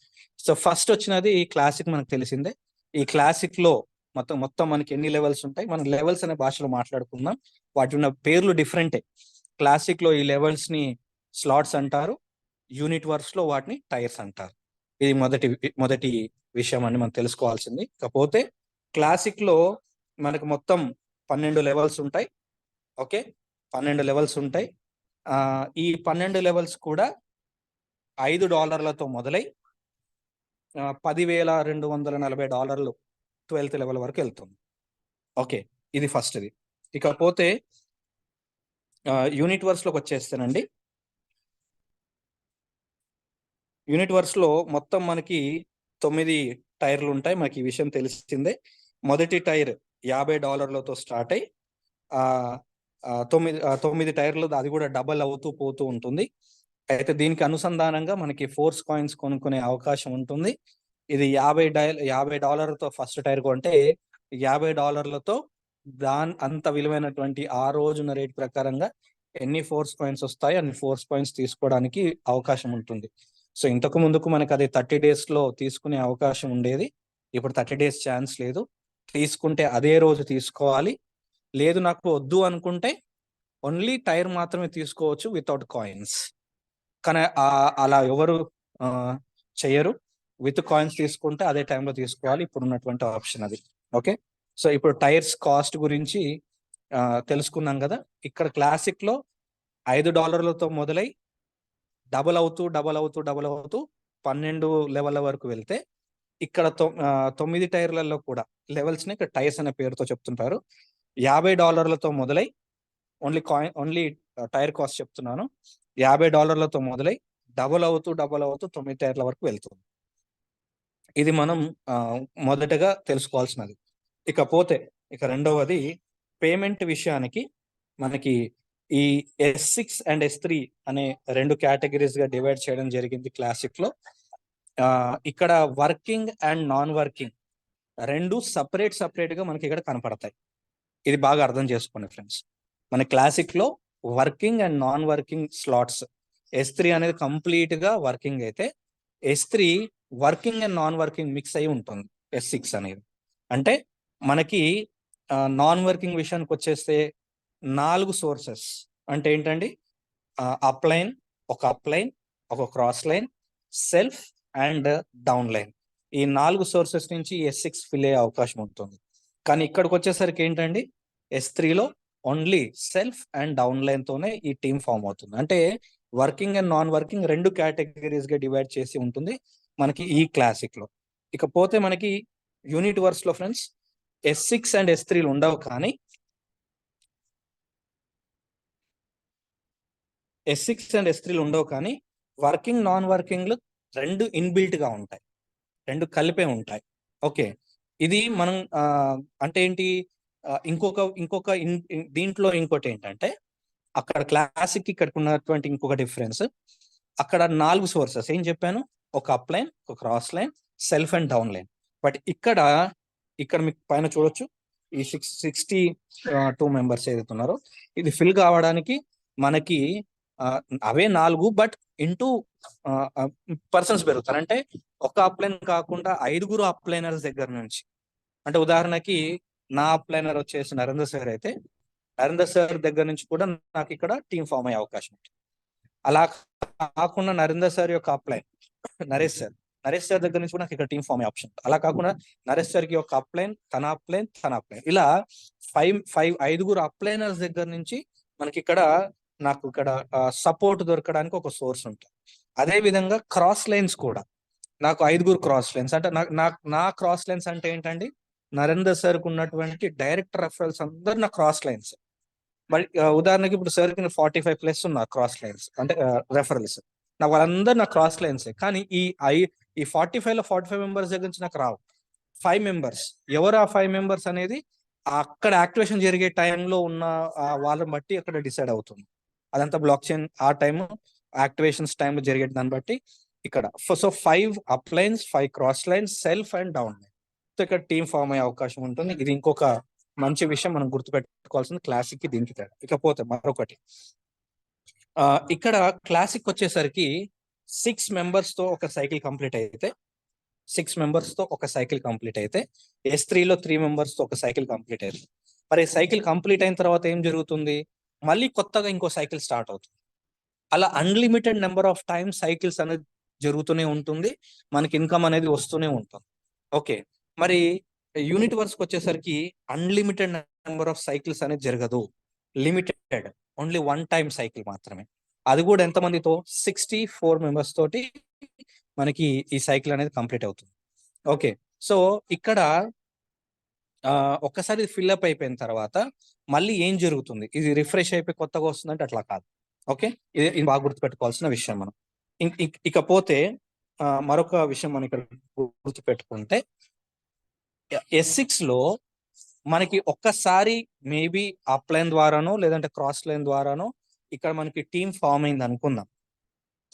S2: సో ఫస్ట్ వచ్చినది క్లాసిక్, మనకు తెలిసిందే. ఈ క్లాసిక్ లో మొత్తం మనకి ఎన్ని లెవెల్స్ ఉంటాయి, మనం లెవెల్స్ అనే భాషలో మాట్లాడుకుందాం. వాటి ఉన్న పేర్లు డిఫరెంటే. క్లాసిక్ లో ఈ లెవెల్స్ ని స్లాట్స్ అంటారు, యూనిట్ వర్స్ లో వాటిని టైర్స్ అంటారు. ఇది మొదటి విషయం అని మనం తెలుసుకోవాల్సింది. కాకపోతే క్లాసిక్ లో మనకు మొత్తం 12 లెవెల్స్ ఉంటాయి. ఓకే, 12 లెవెల్స్ ఉంటాయి. ఈ 12 లెవెల్స్ కూడా $5 మొదలై $10,240 12th లెవెల్ వరకు వెళ్తుంది. ఓకే, ఇది ఫస్ట్ది. ఇకపోతే యూనిట్ వర్స్ లోకి వచ్చేస్తానండి. యూనిట్ వర్స్ లో మొత్తం మనకి 9 టైర్లు ఉంటాయి. మనకి ఈ విషయం తెలిసిందే. మొదటి టైర్ $50 స్టార్ట్ అయ్యి 9 టైర్లు, అది కూడా డబల్ అవుతూ పోతూ ఉంటుంది. అయితే దీనికి అనుసంధానంగా మనకి ఫోర్స్ కాయిన్స్ కొనుక్కునే అవకాశం ఉంటుంది. ఇది $50 ఫస్ట్ టైర్ కొంటే $50 దాని అంత విలువైనటువంటి ఆ రోజున రేట్ ప్రకారంగా ఎన్ని ఫోర్స్ కాయిన్స్ వస్తాయో అన్ని ఫోర్స్ కాయిన్స్ తీసుకోవడానికి అవకాశం ఉంటుంది. సో ఇంతకు ముందుకు మనకి అది 30 days లో తీసుకునే అవకాశం ఉండేది. ఇప్పుడు 30 days ఛాన్స్ లేదు. తీసుకుంటే అదే రోజు తీసుకోవాలి. లేదు నాకు వద్దు అనుకుంటే ఓన్లీ టైర్ మాత్రమే తీసుకోవచ్చు వితౌట్ కాయిన్స్. కానీ అలా ఎవరు చెయ్యరు. విత్ కాయిన్స్ తీసుకుంటే అదే టైంలో తీసుకోవాలి. ఇప్పుడు ఉన్నటువంటి ఆప్షన్ అది. ఓకే, సో ఇప్పుడు టైర్స్ కాస్ట్ గురించి తెలుసుకున్నాం కదా. ఇక్కడ క్లాసిక్ లో $5 మొదలై డబల్ అవుతూ 12 లెవెల్ వరకు వెళ్తే, ఇక్కడ 9 టైర్లలో కూడా లెవెల్స్ ని ఇక్కడ టైర్స్ అనే పేరుతో చెప్తుంటారు. $50 మొదలై ఓన్లీ టైర్ కాస్ట్ చెప్తున్నాను. $50 మొదలై డబల్ అవుతూ 9 టైర్ల వరకు వెళ్తుంది. ఇది మనం మొదటగా తెలుసుకోవాల్సినది. ఇకపోతే రెండవది పేమెంట్ విషయానికి, మనకి ఈ S6 అండ్ S3 అనే 2 కేటగిరీస్ గా డివైడ్ చేయడం జరిగింది క్లాసిక్ లో. ఇక్కడ వర్కింగ్ అండ్ నాన్ వర్కింగ్ రెండు సపరేట్ గా మనకి ఇక్కడ కనపడతాయి. ఇది బాగా అర్థం చేసుకోండి ఫ్రెండ్స్. మన క్లాసిక్ లో working and non working slots, S3 అనేది కంప్లీట్ గా వర్కింగ్ అయితే S3 working and non working mix అయి ఉంటుంది S6 అనేది. అంటే మనకి నాన్ వర్కింగ్ విషయానికి వచ్చేస్తే 4 సోర్సెస్ అంటే ఏంటండి, అప్లైన్, ఒక అప్లైన్, ఒక cross line, self and down line. ఈ 4 సోర్సెస్ నుంచి S6 ఫిల్ అయ్యే అవకాశం ఉంటుంది. కానీ ఇక్కడికి వచ్చేసరికి ఏంటండి, S3లో only self and downline తోనే ఈ టీమ్ ఫామ్ అవుతుంది. అంటే వర్కింగ్ అండ్ నాన్ వర్కింగ్ రెండు కేటగిరీస్ గా డివైడ్ చేసి ఉంటుంది మనకి ఈ క్లాసిక్ లో. ఇకపోతే మనకి యూనిట్ వర్క్స్ లో ఫ్రెండ్స్ S6 అండ్ S3 ఉండవు, కానీ S6 అండ్ S3 ఉండవు, కానీ వర్కింగ్ నాన్ వర్కింగ్ రెండు ఇన్బిల్ట్ గా ఉంటాయి, రెండు కలిపే ఉంటాయి. ఓకే, ఇది మనం అంటే ఏంటి, ఇంకొక దీంట్లో ఇంకోటి ఏంటంటే, అక్కడ క్లాసిక్ ఇక్కడికి ఉన్నటువంటి ఇంకొక డిఫరెన్స్, అక్కడ 4 సోర్సెస్ ఏం చెప్పాను, ఒక అప్ లైన్, ఒక cross line, self and down line. But ఇక్కడ మీకు పైన చూడొచ్చు ఈ 62 మెంబర్స్ ఏదైతే ఉన్నారో ఇది ఫిల్ కావడానికి మనకి అవే 4 బట్ ఇంటూ పర్సన్స్ పెరుగుతారు. అంటే ఒక అప్లైన్ కాకుండా 5 అప్లైనర్స్ దగ్గర నుంచి, అంటే ఉదాహరణకి నా అప్లైనర్ వచ్చేసి నరేంద్ర సార్ అయితే నరేంద్ర సార్ దగ్గర నుంచి కూడా నాకు ఇక్కడ టీం ఫామ్ అయ్యే అవకాశం ఉంటుంది. అలా కాకుండా నరేందర్ సార్ యొక్క అప్లైన్ నరేష్ సార్ దగ్గర నుంచి కూడా నాకు ఇక్కడ టీం ఫామ్ అయ్యే ఆప్షన్. అలా కాకుండా నరేష్ సార్ కి ఒక అప్లైన్, తన అప్లైన్, ఇలా 5 అప్లైనర్స్ దగ్గర నుంచి మనకి ఇక్కడ నాకు ఇక్కడ సపోర్ట్ దొరకడానికి ఒక సోర్స్ ఉంటుంది. అదే విధంగా క్రాస్ లైన్స్ కూడా నాకు 5 క్రాస్ లైన్స్, అంటే నా క్రాస్ లైన్స్ అంటే ఏంటండి, నరేందర్ సార్ కు ఉన్నటువంటి డైరెక్ట్ రెఫరల్స్ అందరు నా క్రాస్ లైన్స్. మరి ఉదాహరణకి ఇప్పుడు సార్ కి 45+ ఉన్నారు క్రాస్ లైన్స్, అంటే రెఫరల్స్, నాకు వాళ్ళందరూ నా క్రాస్ లైన్స్. కానీ ఈ 45 మెంబర్స్ దగ్గర నుంచి నాకు రావు 5 మెంబర్స్. ఎవరు ఆ 5 మెంబర్స్ అనేది అక్కడ యాక్టివేషన్ జరిగే టైంలో ఉన్న వాళ్ళని బట్టి అక్కడ డిసైడ్ అవుతుంది. అదంతా బ్లాక్ చైన్ ఆ టైం యాక్టివేషన్స్ టైంలో జరిగే దాన్ని బట్టి ఇక్కడ. So 5 అప్లైన్స్, 5 cross lines, self and down line. So ఇక్కడ టీమ్ ఫామ్ అయ్యే అవకాశం ఉంటుంది. ఇది ఇంకొక మంచి విషయం మనం గుర్తుపెట్టుకోవాల్సింది క్లాసిక్ కి దీనికి తేడా. ఇకపోతే మరొకటి, ఇక్కడ క్లాసిక్ వచ్చేసరికి 6 మెంబర్స్ తో ఒక సైకిల్ కంప్లీట్ అయితే, S3లో 3 మెంబర్స్ తో ఒక సైకిల్ కంప్లీట్ అయితే, మరి సైకిల్ కంప్లీట్ అయిన తర్వాత ఏం జరుగుతుంది, మళ్ళీ కొత్తగా ఇంకో సైకిల్ స్టార్ట్ అవుతుంది. అలా unlimited number of time cycles అనేది జరుగుతూనే ఉంటుంది, మనకి ఇన్కమ్ అనేది వస్తూనే ఉంటుంది. ఓకే, మరి యూనిట్ వర్క్స్ వచ్చేసరికి అన్లిమిటెడ్ నెంబర్ ఆఫ్ సైకిల్స్ అనేది జరగదు, లిమిటెడ్, ఓన్లీ 1 టైం సైకిల్ మాత్రమే. అది కూడా ఎంతమందితో, 64 మెంబర్స్ తోటి మనకి ఈ సైకిల్ అనేది కంప్లీట్ అవుతుంది. ఓకే, సో ఇక్కడ ఒక్కసారి ఫిల్అప్ అయిపోయిన తర్వాత మళ్ళీ ఏం జరుగుతుంది, ఇది రిఫ్రెష్ అయిపోయి కొత్తగా వస్తుందంటే అట్లా కాదు. ఓకే, ఇది బాగా గుర్తుపెట్టుకోవాల్సిన విషయం. మనం ఇకపోతే మరొక విషయం మనం ఇక్కడ గుర్తుపెట్టుకుంటే, S6లో మనకి ఒక్కసారి మేబీ అప్ లైన్ ద్వారానో లేదంటే క్రాస్ లైన్ ద్వారానో ఇక్కడ మనకి టీం ఫామ్ అయింది అనుకుందాం.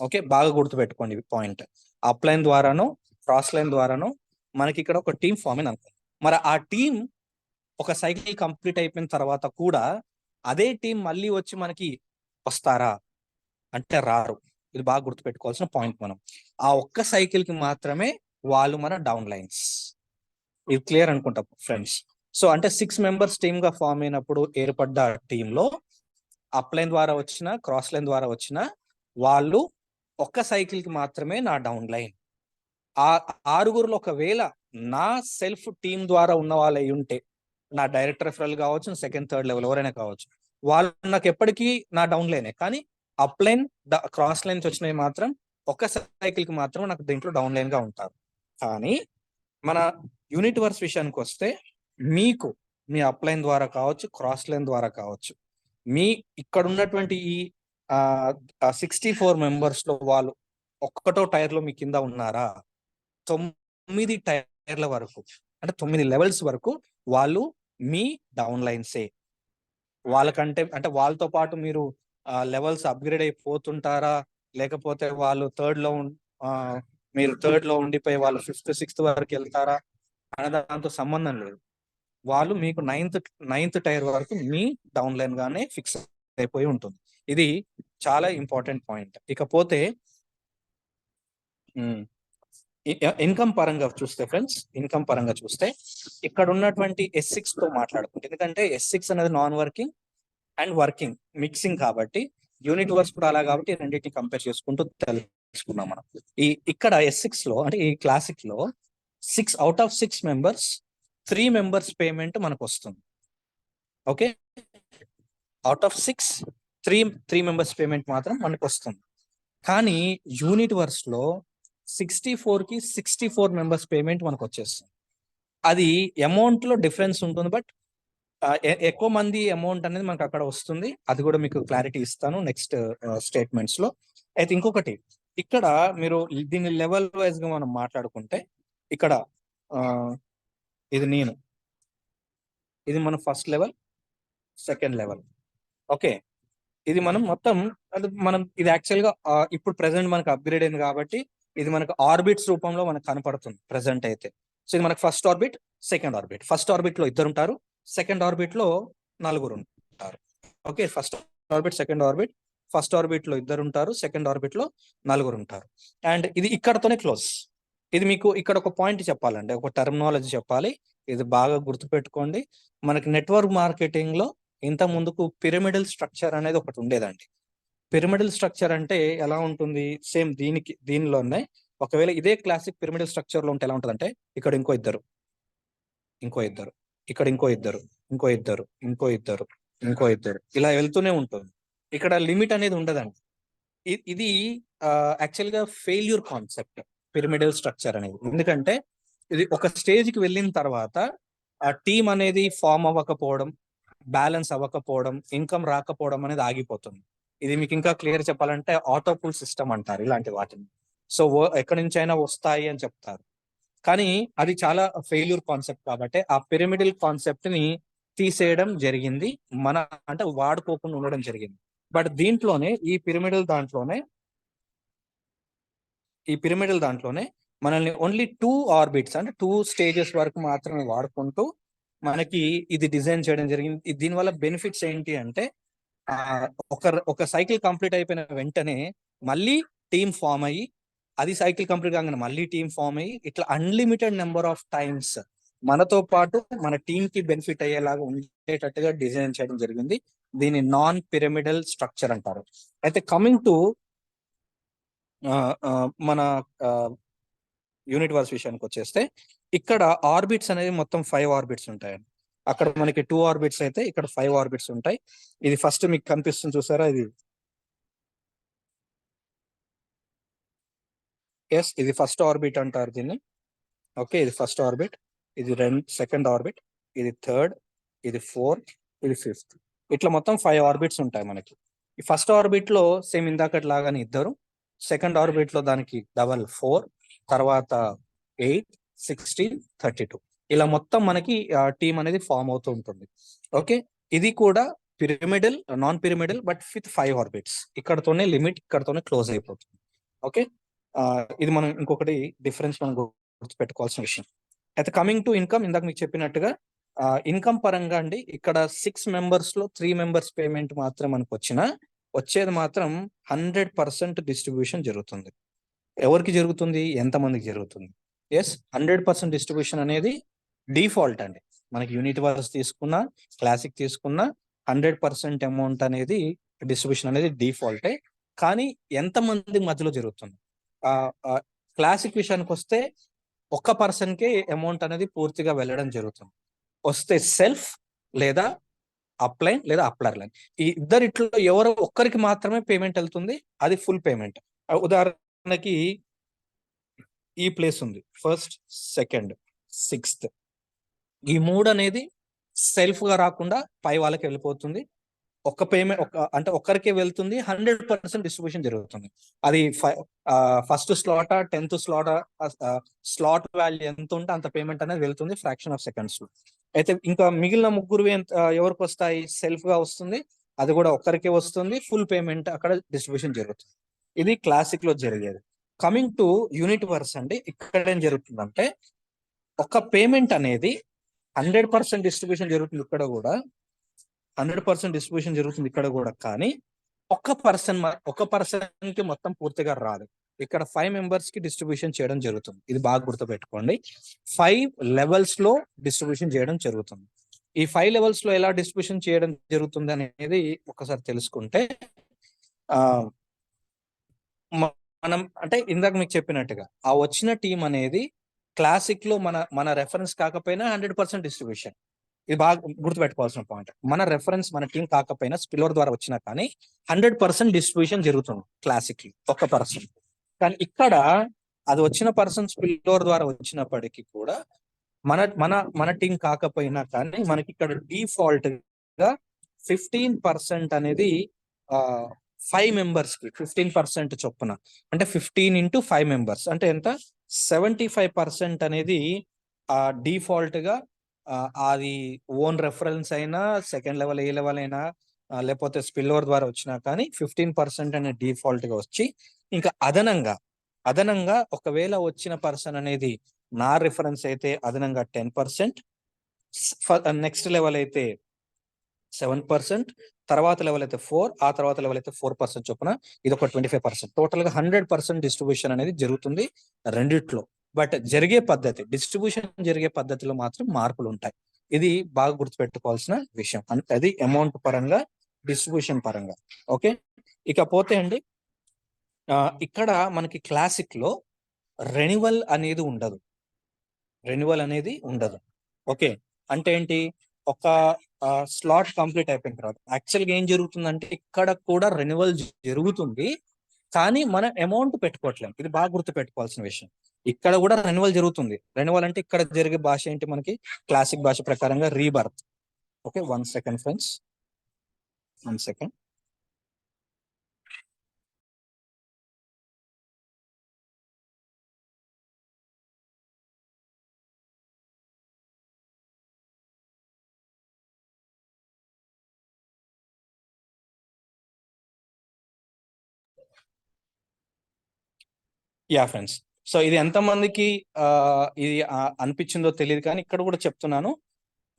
S2: ఓకే, బాగా గుర్తుపెట్టుకోండి పాయింట్. అప్ లైన్ ద్వారానో క్రాస్ లైన్ ద్వారానో మనకి ఇక్కడ ఒక టీం ఫామ్ అయింది అనుకుందాం. మరి ఆ టీం ఒక సైకిల్ కంప్లీట్ అయిపోయిన తర్వాత కూడా అదే టీం మళ్ళీ వచ్చి మనకి వస్తారా అంటే రారు. ఇది బాగా గుర్తుపెట్టుకోవాల్సిన పాయింట్. మనం ఆ ఒక్క సైకిల్ కి మాత్రమే వాళ్ళు మన డౌన్ లైన్స్. ఇది క్లియర్ అనుకుంటా ఫ్రెండ్స్. సో అంటే 6 మెంబర్స్ టీమ్ గా ఫామ్ అయినప్పుడు ఏర్పడ్డ టీంలో అప్ లైన్ ద్వారా వచ్చిన, క్రాస్ లైన్ ద్వారా వచ్చిన వాళ్ళు ఒక్క సైకిల్ కి మాత్రమే నా డౌన్ లైన్. ఆ 6 ఒకవేళ నా సెల్ఫ్ టీం ద్వారా ఉన్న వాళ్ళు అయి ఉంటే, నా డైరెక్ట్ రెఫరల్ కావచ్చు, సెకండ్ థర్డ్ లెవెల్ ఎవరైనా కావచ్చు, వాళ్ళు నాకు ఎప్పటికీ నా డౌన్ లైనే. కానీ అప్ లైన్, క్రాస్ లైన్స్ వచ్చినవి మాత్రం ఒక సైకిల్ కి మాత్రం నాకు దీంట్లో డౌన్ లైన్ గా ఉంటారు. కానీ మన యూనిట్ వర్క్స్ విషయానికి వస్తే, మీకు మీ అప్ లైన్ ద్వారా కావచ్చు, క్రాస్ లైన్ ద్వారా కావచ్చు, మీ ఇక్కడ ఉన్నటువంటి ఈ 64 మెంబర్స్ లో వాళ్ళు ఒక్కటో టైర్ లో మీ కింద ఉన్నారా, 9 టైర్ల వరకు, అంటే 9 లెవెల్స్ వరకు వాళ్ళు మీ డౌన్ లైన్సే. వాళ్ళకంటే అంటే వాళ్ళతో పాటు మీరు లెవెల్స్ అప్గ్రేడ్ అయిపోతుంటారా, లేకపోతే వాళ్ళు థర్డ్ లో మీరు థర్డ్ లో ఉండిపోయి వాళ్ళు ఫిఫ్త్ సిక్స్త్ వరకు వెళ్తారా అనే దాంతో సంబంధం లేదు. వాళ్ళు మీకు నైన్త్ టైర్ వరకు మీ డౌన్ లైన్ గానే ఫిక్స్ అయిపోయి ఉంటుంది. ఇది చాలా ఇంపార్టెంట్ పాయింట్. ఇకపోతే ఇన్కమ్ పరంగా చూస్తే ఫ్రెండ్స్, ఇన్కమ్ పరంగా చూస్తే ఇక్కడ ఉన్నటువంటి S6 తో మాట్లాడుకుంటే, ఎందుకంటే S6 అనేది non working and working mixing కాబట్టి యూనిట్ వర్క్స్ కూడా అలా కాబట్టి రెండింటిని కంపేర్ చేసుకుంటూ తెలుసుకున్నాం మనం. ఇక్కడ S6 లో అంటే ఈ క్లాసిక్ లో 6 out of 6 members 3 members payment మనకు వస్తుంది. Okay, out of 6 three members payment మాత్రం మనకు వస్తుంది. కానీ యూనిట్ వర్క్స్ లో 64 కి 64 మెంబర్స్ పేమెంట్ మనకు వచ్చేస్తుంది. అది అమౌంట్ లో డిఫరెన్స్ ఉంటుంది, బట్ ఎక్కువ మంది అమౌంట్ అనేది మనకు అక్కడ వస్తుంది. అది కూడా మీకు క్లారిటీ ఇస్తాను నెక్స్ట్ స్టేట్మెంట్స్ లో. అయితే ఇంకొకటి, ఇక్కడ మీరు దీన్ని లెవెల్ వైజ్ గా మనం మాట్లాడుకుంటే, ఇక్కడ ఇది మన first level, second level. Okay, ఇది మనం మొత్తం ఇది యాక్చువల్ గా ఇప్పుడు ప్రెసెంట్ మనకు అప్గ్రేడ్ అయింది కాబట్టి ఇది మనకు ఆర్బిట్స్ రూపంలో మనకు కనపడుతుంది ప్రెసెంట్ అయితే. సో ఇది మనకు first orbit, second orbit. First orbit లో 2 ఉంటారు, సెకండ్ ఆర్బిట్ లో 4 ఉంటారు. Okay, first orbit, second orbit. First orbit లో 2 ఉంటారు, సెకండ్ ఆర్బిట్ లో 4 ఉంటారు. అండ్ ఇది ఇక్కడతోనే క్లోజ్. ఇది మీకు ఇక్కడ ఒక పాయింట్ చెప్పాలండి, ఒక టర్మినాలజీ చెప్పాలి, ఇది బాగా గుర్తుపెట్టుకోండి. మనకి నెట్వర్క్ మార్కెటింగ్ లో ఇంత ముందుకు పిరమిడల్ స్ట్రక్చర్ అనేది ఒకటి ఉండేదండి. పిరమిడల్ స్ట్రక్చర్ అంటే ఎలా ఉంటుంది, సేమ్ దీనిలోనే ఒకవేళ ఇదే క్లాసిక్ పిరమిడల్ స్ట్రక్చర్ లో ఉంటే ఎలా ఉంటుంది అంటే, ఇక్కడ ఇంకో ఇద్దరు, ఇక్కడ ఇంకో ఇద్దరు ఇలా వెళ్తూనే ఉంటుంది. ఇక్కడ లిమిట్ అనేది ఉండదండి. ఇది యాక్చువల్ గా ఫెయిల్యూర్ కాన్సెప్ట్ పిరమిడల్ స్ట్రక్చర్ అనేది. ఎందుకంటే ఇది ఒక స్టేజ్ కి వెళ్ళిన తర్వాత ఆ టీం అనేది ఫామ్ అవ్వకపోవడం, బ్యాలెన్స్ అవ్వకపోవడం, ఇన్కమ్ రాకపోవడం అనేది ఆగిపోతుంది. ఇది మీకు ఇంకా క్లియర్ చెప్పాలంటే ఆటోపుల్ సిస్టమ్ అంటారు ఇలాంటి వాటిని. సో ఎక్కడి నుంచి అయినా వస్తాయి అని చెప్తారు, కానీ అది చాలా ఫెయిల్యూర్ కాన్సెప్ట్ కాబట్టి ఆ పిరమిడల్ కాన్సెప్ట్ ని తీసేయడం జరిగింది, అంటే వాడుకోకుండా ఉండడం జరిగింది. బట్ దీంట్లోనే ఈ పిరమిడల్ దాంట్లోనే మనల్ని ఓన్లీ 2 ఆర్బిట్స్ అంటే 2 స్టేజెస్ వరకు మాత్రమే వాడుకుంటూ మనకి ఇది డిజైన్ చేయడం జరిగింది. దీనివల్ల బెనిఫిట్స్ ఏంటి అంటే, ఒక సైకిల్ కంప్లీట్ అయిపోయిన వెంటనే మళ్ళీ టీమ్ ఫామ్ అయ్యి, అది సైకిల్ కంప్లీట్ కాగానే మళ్ళీ టీమ్ ఫామ్ అయ్యి, ఇట్లా అన్లిమిటెడ్ నెంబర్ ఆఫ్ టైమ్స్ మనతో పాటు మన టీమ్ కి బెనిఫిట్ అయ్యేలాగా ఉండేటట్టుగా డిజైన్ చేయడం జరిగింది. దీన్ని నాన్ పిరమిడల్ స్ట్రక్చర్ అంటారు. అయితే కమింగ్ టు మన యూనిట్ వర్క్స్ విషయానికి వచ్చేస్తే, ఇక్కడ ఆర్బిట్స్ అనేది మొత్తం 5 ఆర్బిట్స్ ఉంటాయండి. అక్కడ మనకి 2 ఆర్బిట్స్ అయితే ఇక్కడ 5 ఆర్బిట్స్ ఉంటాయి. ఇది ఫస్ట్ మీకు కనిపిస్తుంది చూసారా, ఇది ఫస్ట్ ఆర్బిట్ అంటారు దీన్ని. ఓకే, ఇది ఫస్ట్ ఆర్బిట్, ఇది సెకండ్ ఆర్బిట్, ఇది థర్డ్, ఇది ఫోర్త్, ఇది ఫిఫ్త్. ఇట్లా మొత్తం 5 ఆర్బిట్స్ ఉంటాయి మనకి. ఈ ఫస్ట్ ఆర్బిట్ లో సేమ్ ఇందాకటి లాగానే 2, సెకండ్ ఆర్బిట్ లో దానికి డబల్ 4, తర్వాత 8, 16, 32 ఇలా మొత్తం మనకి టీం అనేది ఫామ్ అవుతూ ఉంటుంది. ఓకే, ఇది కూడా pyramidal, non pyramidal, but with 5 orbits. ఇక్కడతోనే లిమిట్, ఇక్కడతోనే క్లోజ్ అయిపోతుంది. ఓకే, ఇది మనం ఇంకొకటి డిఫరెన్స్ మనం గుర్తుపెట్టుకోవాల్సిన విషయం. అయితే కమింగ్ టు ఇన్కమ్, ఇందాక మీకు చెప్పినట్టుగా ఇన్కమ్ పరంగా అండి, ఇక్కడ 6 మెంబర్స్ లో 3 మెంబర్స్ పేమెంట్ మాత్రం మనకు వచ్చేది మాత్రం 100% డిస్ట్రిబ్యూషన్ జరుగుతుంది. ఎవరికి జరుగుతుంది, ఎంతమందికి జరుగుతుంది? 100% డిస్ట్రిబ్యూషన్ అనేది డిఫాల్ట్ అండి. మనకి యూనిట్ వర్క్స్ తీసుకున్నా, క్లాసిక్ తీసుకున్నా 100% అమౌంట్ అనేది డిస్ట్రిబ్యూషన్ అనేది డిఫాల్టే. కానీ ఎంతమంది మధ్యలో జరుగుతుంది? క్లాసిక్ విషయానికి వస్తే ఒక పర్సన్ కే అమౌంట్ అనేది పూర్తిగా వెళ్ళడం జరుగుతుంది. వస్తే సెల్ఫ్ లేదా అప్లైన్ లేదా అప్లర్ లైన్, ఈ ఇద్దరిట్లో ఎవరో ఒక్కరికి మాత్రమే పేమెంట్ వెళ్తుంది, అది ఫుల్ పేమెంట్. ఉదాహరణకి ఈ ప్లేస్ ఉంది, ఫస్ట్, సెకండ్, సిక్స్త్. ఈ 3 అనేది సెల్ఫ్ గా రాకుండా పై వాళ్ళకి వెళ్ళిపోతుంది. ఒక్క పేమెంట్ అంటే ఒక్కరికే వెళ్తుంది, 100% డిస్ట్రిబ్యూషన్ జరుగుతుంది. అది first slot, 10th slot value ఎంత ఉంటే అంత పేమెంట్ అనేది వెళ్తుంది ఫ్రాక్షన్ ఆఫ్ సెకండ్స్ లో. అయితే ఇంకా మిగిలిన 3 ఎవరికి వస్తాయి? సెల్ఫ్ గా వస్తుంది, అది కూడా ఒక్కరికే వస్తుంది, ఫుల్ పేమెంట్ అక్కడ డిస్ట్రిబ్యూషన్ జరుగుతుంది. ఇది క్లాసిక్ లో జరిగేది. కమింగ్ టు యూనిట్ వర్స్ అండి, ఇక్కడ ఏం జరుగుతుందంటే ఒక పేమెంట్ అనేది 100% డిస్ట్రిబ్యూషన్ జరుగుతుంది ఇక్కడ కూడా, 100% డిస్ట్రిబ్యూషన్ జరుగుతుంది ఇక్కడ కూడా. కానీ ఒక పర్సన్ కి మొత్తం పూర్తిగా రాదు. ఇక్కడ 5 మెంబర్స్ కి డిస్ట్రిబ్యూషన్ చేయడం జరుగుతుంది. ఇది బాగా గుర్తుపెట్టుకోండి. 5 లెవెల్స్ లో డిస్ట్రిబ్యూషన్ చేయడం జరుగుతుంది. ఈ 5 లెవెల్స్ లో ఎలా డిస్ట్రిబ్యూషన్ చేయడం జరుగుతుంది అనేది ఒకసారి తెలుసుకుంటే, ఆ మనం అంటే ఇందాక మీకు చెప్పినట్టుగా ఆ వచ్చిన టీం అనేది క్లాసిక్ లో మన రెఫరెన్స్ కాకపోయినా 100% డిస్ట్రిబ్యూషన్. ఇది బాగా గుర్తుపెట్టుకోవాల్సిన పాయింట్. మన రెఫరెన్స్ మన టీం కాకపోయినా స్పిల్ఓవర్ ద్వారా వచ్చినా కానీ 100% డిస్ట్రిబ్యూషన్ జరుగుతుంది క్లాసిక్ లో ఒక పర్సన్. కానీ ఇక్కడ అది వచ్చిన పర్సన్ స్పిల్ఓవర్ ద్వారా వచ్చినప్పటికీ కూడా మన మన మన టీం కాకపోయినా కానీ మనకి ఇక్కడ డిఫాల్ట్ గా 15% అనేది 5 మెంబర్స్ కి 15% చొప్పున, అంటే 15 into 5 మెంబర్స్ అంటే ఎంత, 75% అనేది డిఫాల్ట్ గా అది ఓన్ రెఫరెన్స్ అయినా, సెకండ్ లెవెల్ ఏ లెవెల్ అయినా, లేకపోతే స్పిల్ఓవర్ ద్వారా వచ్చినా కానీ 15% అనే డిఫాల్ట్ గా వచ్చి, ఇంకా అదనంగా ఒకవేళ వచ్చిన పర్సన్ అనేది నా రిఫరెన్స్ అయితే అదనంగా 10%, నెక్స్ట్ లెవెల్ అయితే 7%, తర్వాత లెవెల్ అయితే 4, ఆ తర్వాత లెవెల్ అయితే 4% చొప్పున, ఇది ఒక 25%. టోటల్ గా 100% డిస్ట్రిబ్యూషన్ అనేది జరుగుతుంది రెండిట్లో. బట్ డిస్ట్రిబ్యూషన్ జరిగే పద్ధతిలో మాత్రం మార్పులు ఉంటాయి. ఇది బాగా గుర్తుపెట్టుకోవాల్సిన విషయం. అది అమౌంట్ పరంగా, డిస్ట్రిబ్యూషన్ పరంగా. ఓకే, ఇకపోతే అండి ఇక్కడ మనకి క్లాసిక్ లో రెన్యువల్ అనేది ఉండదు. ఓకే, అంటే ఏంటి, ఒక స్లాట్ కంప్లీట్ అయిపోయిన తర్వాత యాక్చువల్గా ఏం జరుగుతుందంటే ఇక్కడ కూడా రెన్యువల్ జరుగుతుంది, కానీ మనం అమౌంట్ పెట్టుకోవట్లేము. ఇది బాగా గుర్తు పెట్టుకోవాల్సిన విషయం. ఇక్కడ కూడా రెన్యువల్ జరుగుతుంది. రెన్యువల్ అంటే ఇక్కడ జరిగే భాష ఏంటి, మనకి క్లాసిక్ భాష ప్రకారంగా rebirth. Okay, 1 second friends, 1 second. Yeah friends, so ఇది ఎంతమందికి ఇది అనిపించిందో తెలియదు, కానీ ఇక్కడ కూడా చెప్తున్నాను.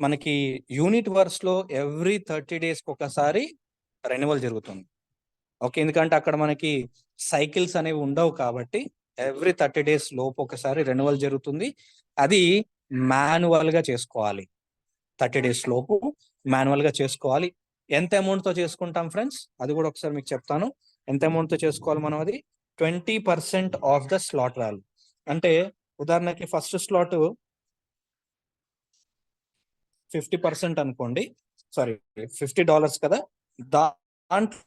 S2: మనకి యూనిట్ వర్స్ లో ఎవ్రీ 30 days ఒకసారి రెన్యువల్ జరుగుతుంది. ఓకే, ఎందుకంటే అక్కడ మనకి సైకిల్స్ అనేవి ఉండవు కాబట్టి ఎవ్రీ 30 days లోపు ఒకసారి రెన్యువల్ జరుగుతుంది. అది మాన్యువల్ గా చేసుకోవాలి. 30 days లోపు మాన్యువల్ గా చేసుకోవాలి. ఎంత అమౌంట్ తో చేసుకుంటాం ఫ్రెండ్స్, అది కూడా ఒకసారి మీకు చెప్తాను. ఎంత అమౌంట్ తో చేసుకోవాలి మనం, అది 20% ఆఫ్ ద స్లాట్ వాల్యూ. అంటే ఉదాహరణకి ఫస్ట్ స్లాట్ 50% అనుకోండి, సారీ $50 కదా, దాంట్లో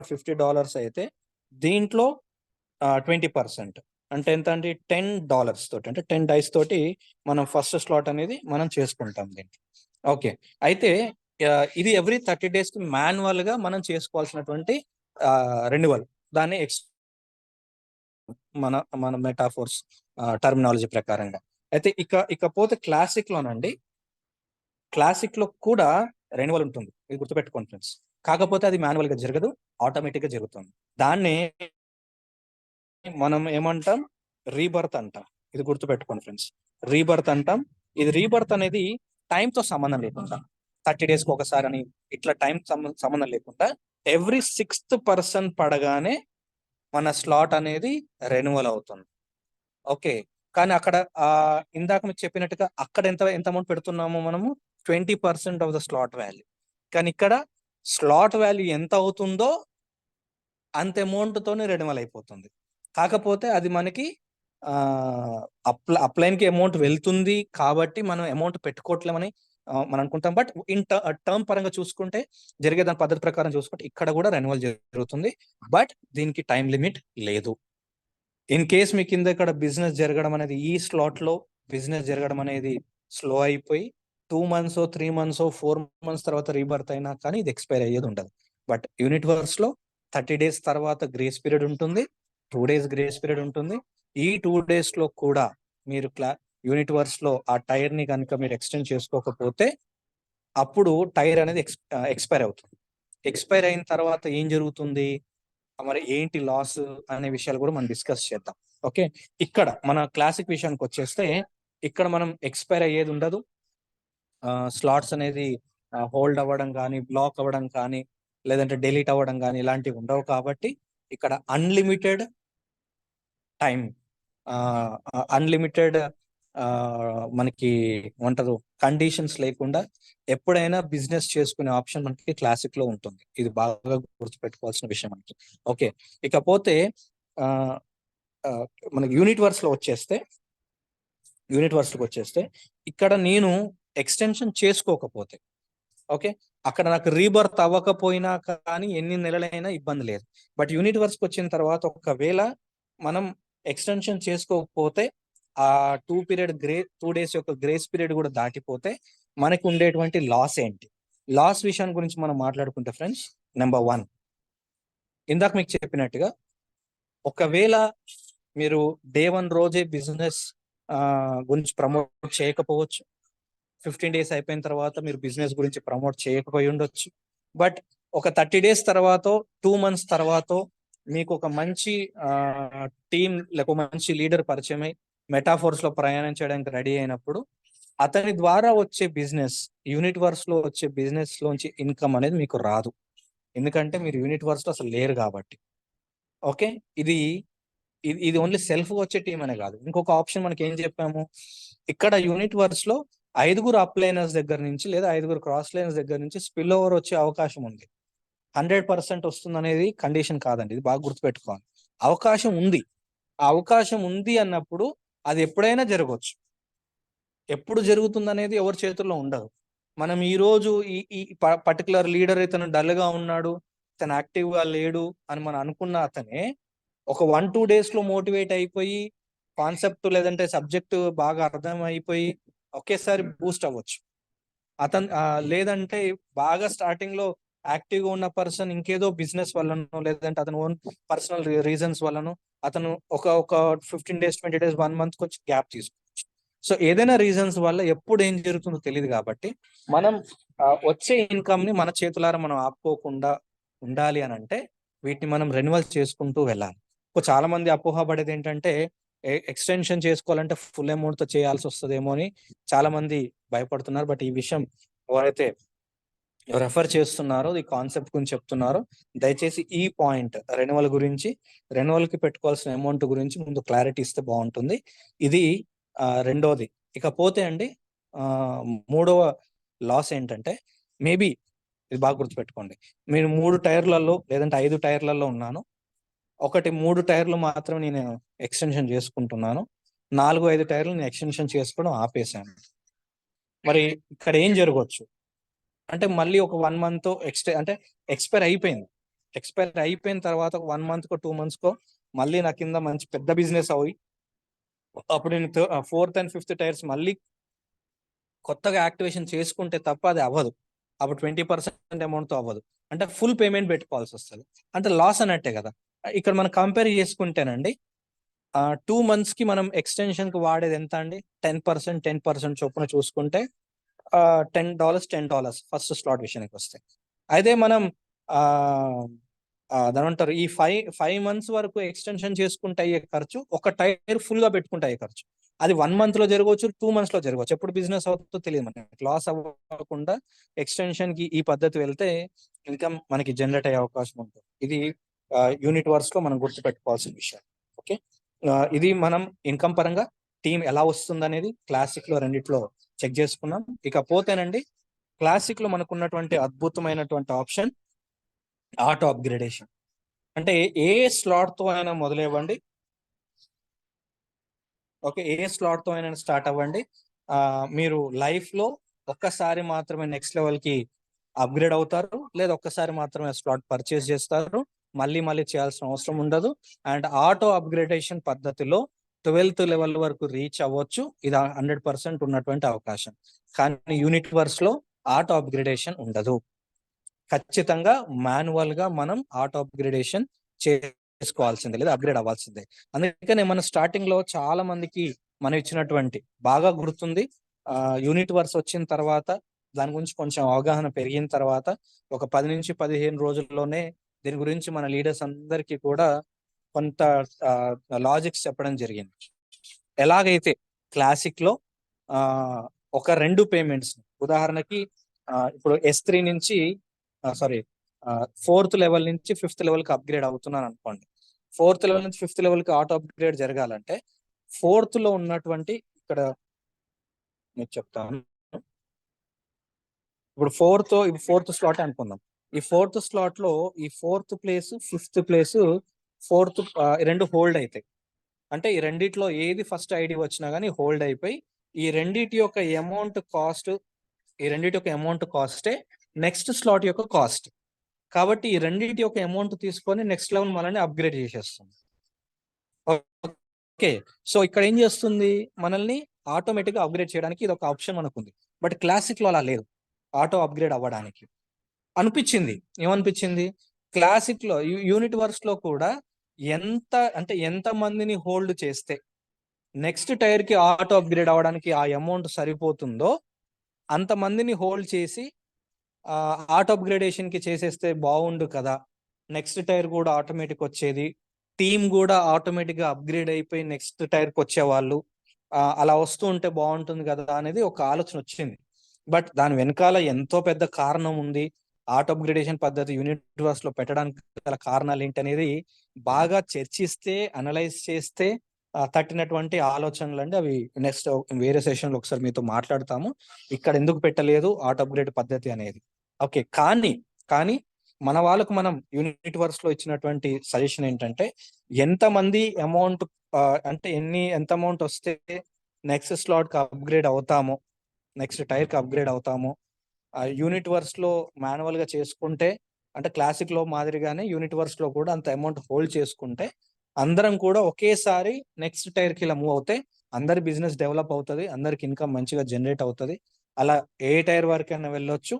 S2: $50 అయితే దీంట్లో 20% అంటే ఎంత అండి, $10 తోటి, అంటే 10 dice తోటి మనం ఫస్ట్ స్లాట్ అనేది మనం చేసుకుంటాం దీంట్లో. ఓకే, అయితే ఇది ఎవ్రీ 30 days కి మాన్యువల్ గా మనం చేసుకోవాల్సినటువంటి రెన్యువల్. దాన్ని మన మెటాఫోర్స్ టర్మినాలజీ ప్రకారంగా. అయితే ఇకపోతే క్లాసిక్ లోనండి, క్లాసిక్ లో కూడా రెన్యువల్ ఉంటుంది. ఇది గుర్తుపెట్టుకోండి ఫ్రెండ్స్. కాకపోతే అది మాన్యువల్ గా జరగదు, ఆటోమేటిక్ గా జరుగుతుంది. దాన్ని మనం ఏమంటాం, రీబర్త్ అంటాం. ఇది గుర్తుపెట్టుకోండి ఫ్రెండ్స్, రీబర్త్ అంటాం. ఇది రీబర్త్ అనేది టైం తో సంబంధం లేకుండా, 30 days కి ఒకసారి అని ఇట్లా టైం సంబంధం లేకుండా ఎవ్రీ 6th person పడగానే మన స్లాట్ అనేది రెన్యువల్ అవుతుంది. ఓకే, కానీ అక్కడ ఇందాక మీకు చెప్పినట్టుగా అక్కడ ఎంత అమౌంట్ పెడుతున్నామో మనము 20% ఆఫ్ ద స్లాట్ వాల్యూ. కానీ ఇక్కడ స్లాట్ వాల్యూ ఎంత అవుతుందో అంత అమౌంట్ తోనే రెన్యువల్ అయిపోతుంది. కాకపోతే అది మనకి అప్లైన్ కి అమౌంట్ వెళ్తుంది కాబట్టి మనం అమౌంట్ పెట్టుకోవట్లేమని మనం అనుకుంటాం. బట్ ఇన్ టర్మ్ పరంగా చూసుకుంటే, జరిగే దాని పద్ధతి ప్రకారం చూసుకుంటే ఇక్కడ కూడా రెన్యువల్ జరుగుతుంది. బట్ దీనికి టైం లిమిట్ లేదు. ఇన్ కేస్ మీ కింద ఇక్కడ బిజినెస్ జరగడం అనేది, ఈ స్లాట్ లో బిజినెస్ జరగడం అనేది స్లో అయిపోయి 2 months 3 months 4 months తర్వాత రీబర్త్ అయినా కానీ ఇది ఎక్స్పైర్ అయ్యేది ఉండదు. బట్ యూనిట్ వర్క్స్ లో 30 days తర్వాత గ్రేస్ పీరియడ్ ఉంటుంది, 2 days గ్రేస్ పీరియడ్ ఉంటుంది. ఈ 2 days లో కూడా మీరు యూనిట్ వర్క్స్ లో ఆ టైర్ ని కనుక మీరు ఎక్స్టెండ్ చేసుకోకపోతే అప్పుడు టైర్ అనేది ఎక్స్పైర్ అవుతుంది. ఎక్స్పైర్ అయిన తర్వాత ఏం జరుగుతుంది, మరి ఏంటి లాస్ అనే విషయాలు కూడా మనం డిస్కస్ చేద్దాం. ఓకే, ఇక్కడ మన క్లాసిక్ విషయానికి వచ్చేస్తే ఇక్కడ మనం ఎక్స్పైర్ అయ్యేది ఉండదు. స్లాట్స్ అనేది హోల్డ్ అవ్వడం కానీ, బ్లాక్ అవ్వడం కానీ, లేదంటే డిలీట్ అవ్వడం కానీ ఇలాంటివి ఉండవు. కాబట్టి ఇక్కడ అన్లిమిటెడ్ టైం, అన్లిమిటెడ్ మనకి ఏమంటారు కండిషన్స్ లేకుండా ఎప్పుడైనా బిజినెస్ చేసుకునే ఆప్షన్ మనకి క్లాసిక్ లో ఉంటుంది. ఇది బాగా గుర్తుపెట్టుకోవాల్సిన విషయం మనకి. ఓకే, ఇకపోతే మనకి యూనిట్ వర్స్ లో వచ్చేస్తే ఇక్కడ నేను ఎక్స్టెన్షన్ చేసుకోకపోతే, ఓకే, అక్కడ నాకు రీబర్త్ అవ్వకపోయినా కానీ ఎన్ని నెలలైనా ఇబ్బంది లేదు. బట్ యూనిట్ వర్స్కి వచ్చిన తర్వాత ఒకవేళ మనం ఎక్స్టెన్షన్ చేసుకోకపోతే ఆ 2 days యొక్క గ్రేస్ పీరియడ్ కూడా దాటిపోతే మనకు ఉండేటువంటి లాస్ ఏంటి? లాస్ విషయం గురించి మనం మాట్లాడుకుంటే ఫ్రెండ్స్, నెంబర్ 1, ఇందాక మీకు చెప్పినట్టుగా ఒకవేళ మీరు డే 1 రోజే బిజినెస్ గురించి ప్రమోట్ చేయకపోవచ్చు. 15 days అయిపోయిన తర్వాత మీరు బిజినెస్ గురించి ప్రమోట్ చేయకపోయి ఉండొచ్చు. బట్ ఒక 30 days తర్వాత, 2 months తర్వాత మీకు ఒక మంచి టీం లేక మంచి లీడర్ పరిచయం అయి మెటాఫోర్స్ లో ప్రయాణం చేయడానికి రెడీ అయినప్పుడు అతని ద్వారా వచ్చే బిజినెస్, యూనిట్ వర్స్ లో వచ్చే బిజినెస్ లోంచి ఇన్కమ్ అనేది మీకు రాదు. ఎందుకంటే మీరు యూనిట్ వర్స్ లో అసలు లేరు కాబట్టి. ఓకే, ఇది ఓన్లీ సెల్ఫ్ వచ్చే టీం అనే కాదు. ఇంకొక ఆప్షన్ మనకి ఏం చెప్పాము, ఇక్కడ యూనిట్ వర్స్ లో 5 అప్లైనర్స్ దగ్గర నుంచి లేదా 5 క్రాస్ లైనర్స్ దగ్గర నుంచి స్పిల్ ఓవర్ వచ్చే అవకాశం ఉంది. 100% వస్తుంది అనేది కండిషన్ కాదండి, ఇది బాగా గుర్తుపెట్టుకోవాలి. అవకాశం ఉంది. ఆ అవకాశం ఉంది అన్నప్పుడు అది ఎప్పుడైనా జరగవచ్చు. ఎప్పుడు జరుగుతుంది అనేది ఎవరి చేతుల్లో ఉండదు. మనం ఈ రోజు ఈ పర్టికులర్ లీడర్ ఇతను డల్ గా ఉన్నాడు, ఇతను యాక్టివ్ గా లేడు అని మనం అనుకున్న అతనే ఒక 1-2 days లో మోటివేట్ అయిపోయి కాన్సెప్ట్ లేదంటే సబ్జెక్ట్ బాగా అర్థం అయిపోయి ఒకేసారి బూస్ట్ అవ్వచ్చు. లేదంటే బాగా స్టార్టింగ్ లో యాక్టివ్ గా ఉన్న పర్సన్ ఇంకేదో బిజినెస్ వల్లనో లేదంటే అతను ఓన్ పర్సనల్ రీజన్స్ వల్లనో అతను ఒక 15 days 20 days 1 month కొంచెం గ్యాప్ తీసుకోవచ్చు. సో ఏదైనా రీజన్స్ వల్ల ఎప్పుడు ఏం జరుగుతుందో తెలియదు. కాబట్టి మనం వచ్చే ఇన్కమ్ ని మన చేతులారా మనం ఆపుకోకుండా ఉండాలి అని అంటే వీటిని మనం రెన్యువల్ చేసుకుంటూ వెళ్ళాలి. చాలా మంది అపోహ పడేది ఏంటంటే ఎక్స్టెన్షన్ చేసుకోవాలంటే ఫుల్ అమౌంట్ తో చేయాల్సి వస్తుందేమో అని చాలా మంది భయపడుతున్నారు. బట్ ఈ విషయం ఎవరైతే రెఫర్ చేస్తున్నారో, ఈ కాన్సెప్ట్ గురించి చెప్తున్నారో, దయచేసి ఈ పాయింట్ రెన్యువల్ కి పెట్టుకోవాల్సిన అమౌంట్ గురించి ముందు క్లారిటీ ఇస్తే బాగుంటుంది. ఇది రెండోది. ఇకపోతే అండి, మూడవ లాస్ ఏంటంటే, మేబీ ఇది బాగా గుర్తుపెట్టుకోండి, మీరు 3 టైర్లలో లేదంటే 5 టైర్లలో ఉన్నాను, 3 టైర్లు మాత్రం నేను ఎక్స్టెన్షన్ చేసుకుంటున్నాను, 4-5 టైర్లు నేను ఎక్స్టెన్షన్ చేసుకోవడం ఆపేశాను. మరి ఇక్కడ ఏం జరగవచ్చు అంటే, మళ్ళీ ఒక 1 month అంటే ఎక్స్పైర్ అయిపోయిన తర్వాత 1 month 2 months మళ్ళీ నా కింద మంచి పెద్ద బిజినెస్ అవి, అప్పుడు నేను 4th and 5th టైర్స్ మళ్ళీ కొత్తగా యాక్టివేషన్ చేసుకుంటే తప్ప అది అవ్వదు. అప్పుడు 20% అమౌంట్ తో అవ్వదు. అంటే ఫుల్ పేమెంట్ పెట్టుకోవాల్సి వస్తుంది. అంటే లాస్ అన్నట్టే కదా. ఇక్కడ మనం కంపేర్ చేసుకుంటేనండి, 2 months కి మనం ఎక్స్టెన్షన్ కి వాడేది ఎంత అండి? 10% చొప్పున చూసుకుంటే $10 ఫస్ట్ స్లాట్ విషయానికి వస్తే. అయితే మనం దాని అంటారు ఈ 5 months వరకు ఎక్స్టెన్షన్ చేసుకుంటే అయ్యే ఖర్చు, ఒక టైర్ ఫుల్ గా పెట్టుకుంటే అయ్యే ఖర్చు, అది 1 month లో జరగవచ్చు, 2 months లో జరగవచ్చు. ఎప్పుడు బిజినెస్ అవుతుందో తెలియదు మనకి. లాస్ అవ్వకుండా ఎక్స్టెన్షన్ కి ఈ పద్ధతి వెళ్తే ఇన్కమ్ మనకి జనరేట్ అయ్యే అవకాశం ఉంటుంది. ఇది యూనిట్ వర్స్ లో మనం గుర్తుపెట్టుకోవాల్సిన విషయం. ఓకే, ఇది మనం ఇన్కమ్ పరంగా టీం ఎలా వస్తుంది అనేది క్లాసిక్ లో రెండిట్లో చెక్ చేసుకున్నాం. ఇకపోతేనండి, క్లాసిక్ లో మనకు ఉన్నటువంటి అద్భుతమైనటువంటి ఆప్షన్ ఆటో అప్గ్రేడేషన్. అంటే ఏ స్లాట్ తో అయినా మొదలవ్వండి, ఓకే, ఏ స్లాట్ తో అయినా స్టార్ట్ అవ్వండి, మీరు లైఫ్ లో ఒక్కసారి మాత్రమే నెక్స్ట్ లెవెల్ కి అప్గ్రేడ్ అవుతారు, లేదా ఒక్కసారి మాత్రమే స్లాట్ పర్చేస్ చేస్తారు, మళ్ళీ చేయాల్సిన అవసరం ఉండదు. అండ్ ఆటో అప్గ్రేడేషన్ పద్ధతిలో 12th level వరకు రీచ్ అవ్వచ్చు. ఇది 100% ఉన్నటువంటి అవకాశం. కానీ యూనిట్ వర్స్ లో ఆటో అప్గ్రేడేషన్ ఉండదు. ఖచ్చితంగా మాన్యువల్ గా మనం ఆటో అప్గ్రేడేషన్ చేసుకోవాల్సిందే, లేదా అప్గ్రేడ్ అవ్వాల్సిందే. అందుకనే మన స్టార్టింగ్ లో చాలా మందికి మనం ఇచ్చినటువంటి బాగా గుర్తుంది, యూనిట్ వర్స్ వచ్చిన తర్వాత దాని గురించి కొంచెం అవగాహన పెరిగిన తర్వాత ఒక 10 నుంచి 15 రోజుల్లోనే దీని గురించి మన లీడర్స్ అందరికీ కూడా కొంత లాజిక్స్ చెప్పడం జరిగింది. ఎలాగైతే క్లాసిక్ లో ఒక 2 పేమెంట్స్ ఉదాహరణకి ఇప్పుడు S3 నుంచి సారీ 4th లెవెల్ నుంచి 5th లెవెల్ కి అప్గ్రేడ్ అవుతున్నాను అనుకోండి. 4th లెవెల్ నుంచి 5th లెవెల్ కి ఆటో అప్గ్రేడ్ జరగాలంటే 4th లో ఉన్నటువంటి ఇక్కడ నేను చెప్తాను. ఇప్పుడు 4th స్లాట్ అనుకుందాం. ఈ 4th స్లాట్ లో ఈ 4th place 5th place 4th 2 hold అవుతాయి. అంటే ఈ రెండిట్లో ఏది ఫస్ట్ ఐడి వచ్చినా కానీ హోల్డ్ అయిపోయి ఈ రెండిటి యొక్క అమౌంట్ కాస్టే నెక్స్ట్ స్లాట్ యొక్క కాస్ట్. కాబట్టి ఈ రెండిటి యొక్క అమౌంట్ తీసుకొని నెక్స్ట్ లెవెల్ మనల్ని అప్గ్రేడ్ చేసేస్తుంది. ఓకే, సో ఇక్కడ ఏం చేస్తుంది, మనల్ని ఆటోమేటిక్గా అప్గ్రేడ్ చేయడానికి ఇది ఒక ఆప్షన్ మనకు ఉంది. బట్ క్లాసిక్ లో అలా లేదు. ఆటో అప్గ్రేడ్ అవ్వడానికి ఏమనిపించింది, క్లాసిక్ లో యూనిట్ వర్క్స్ లో కూడా ఎంత మందిని హోల్డ్ చేస్తే నెక్స్ట్ టైర్ కి ఆటో అప్గ్రేడ్ అవ్వడానికి ఆ అమౌంట్ సరిపోతుందో అంతమందిని హోల్డ్ చేసి ఆటో అప్గ్రేడేషన్ కి చేసేస్తే బాగుండు కదా, నెక్స్ట్ టైర్ కూడా ఆటోమేటిక్ వచ్చేది, టీమ్ కూడా ఆటోమేటిక్ గా అప్గ్రేడ్ అయిపోయి నెక్స్ట్ టైర్ కి వచ్చేవాళ్ళు, అలా వస్తూ ఉంటే బాగుంటుంది కదా అనేది ఒక ఆలోచన వచ్చింది. బట్ దాని వెనకాల ఎంతో పెద్ద కారణం ఉంది. ఆటో అప్గ్రేడేషన్ పద్ధతి యూనిట్ వర్క్స్ లో పెట్టడానికి గల కారణాలు ఏంటనేది బాగా చర్చిస్తే, అనలైజ్ చేస్తే తట్టినటువంటి ఆలోచనలు అండి. అవి నెక్స్ట్ వేరే సెషన్ లో ఒకసారి మీతో మాట్లాడతాము. ఇక్కడ ఎందుకు పెట్టలేదు ఆటో అప్గ్రేడ్ పద్ధతి అనేది. ఓకే, కానీ మన వాళ్ళకు మనం యూనిట్ వర్క్స్ లో ఇచ్చినటువంటి సజెషన్ ఏంటంటే, ఎంతమంది అమౌంట్ ఎంత అమౌంట్ వస్తే నెక్స్ట్ స్లాట్ కి అప్గ్రేడ్ అవుతామో, నెక్స్ట్ టైర్ కి అప్గ్రేడ్ అవుతామో, యూనిట్ వర్క్స్ లో మాన్యువల్ గా చేసుకుంటే, అంటే క్లాసిక్ లో మాదిరిగానే యూనిట్ వర్క్స్ లో కూడా అంత అమౌంట్ హోల్డ్ చేసుకుంటే అందరం కూడా ఒకేసారి నెక్స్ట్ టైర్ కి ఇలా మూవ్ అవుతే అందరి బిజినెస్ డెవలప్ అవుతుంది, అందరికి ఇన్కమ్ మంచిగా జనరేట్ అవుతుంది. అలా ఏ టైర్ వరకైనా వెళ్ళొచ్చు.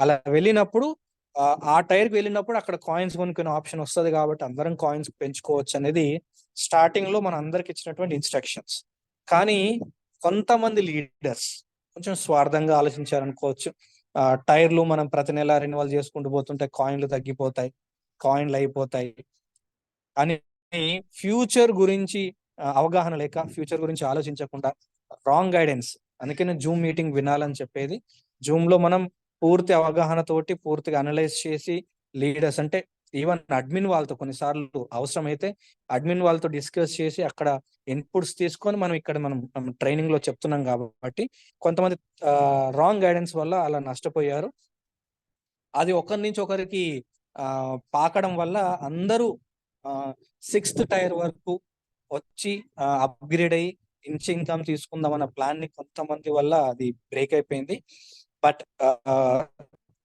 S2: అలా వెళ్ళినప్పుడు ఆ టైర్ కి వెళ్ళినప్పుడు అక్కడ కాయిన్స్ కొనుక్కునే ఆప్షన్ వస్తుంది కాబట్టి అందరం కాయిన్స్ పెంచుకోవచ్చు అనేది స్టార్టింగ్ లో మన అందరికి ఇచ్చినటువంటి ఇన్స్ట్రక్షన్స్. కానీ కొంతమంది లీడర్స్ కొంచెం స్వార్థంగా ఆలోచించారనుకోవచ్చు. టైర్లు మనం ప్రతి నెల రెన్యువల్ చేసుకుంటూ పోతుంటే కాయిన్లు తగ్గిపోతాయి, కాయిన్లు అయిపోతాయి అని ఫ్యూచర్ గురించి అవగాహన లేక, ఫ్యూచర్ గురించి ఆలోచించకుండా రాంగ్ గైడెన్స్. అందుకనే జూమ్ మీటింగ్ వినాలని చెప్పేది. జూమ్ లో మనం పూర్తి అవగాహనతోటి పూర్తిగా అనలైజ్ చేసి లీడర్స్ అంటే ఈవెన్ అడ్మిన్ వాళ్ళతో కొన్నిసార్లు అవసరమైతే అడ్మిన్ వాళ్ళతో డిస్కస్ చేసి అక్కడ ఇన్పుట్స్ తీసుకొని మనం ట్రైనింగ్ లో చెప్తున్నాం కాబట్టి కొంతమంది రాంగ్ గైడెన్స్ వల్ల అలా నష్టపోయారు. అది ఒకరి నుంచి ఒకరికి పాకడం వల్ల అందరూ 6th టైర్ వరకు వచ్చి అప్గ్రేడ్ అయ్యి ఇన్కమ్ తీసుకుందాం అన్న ప్లాన్ ని కొంతమంది వల్ల అది బ్రేక్ అయిపోయింది. బట్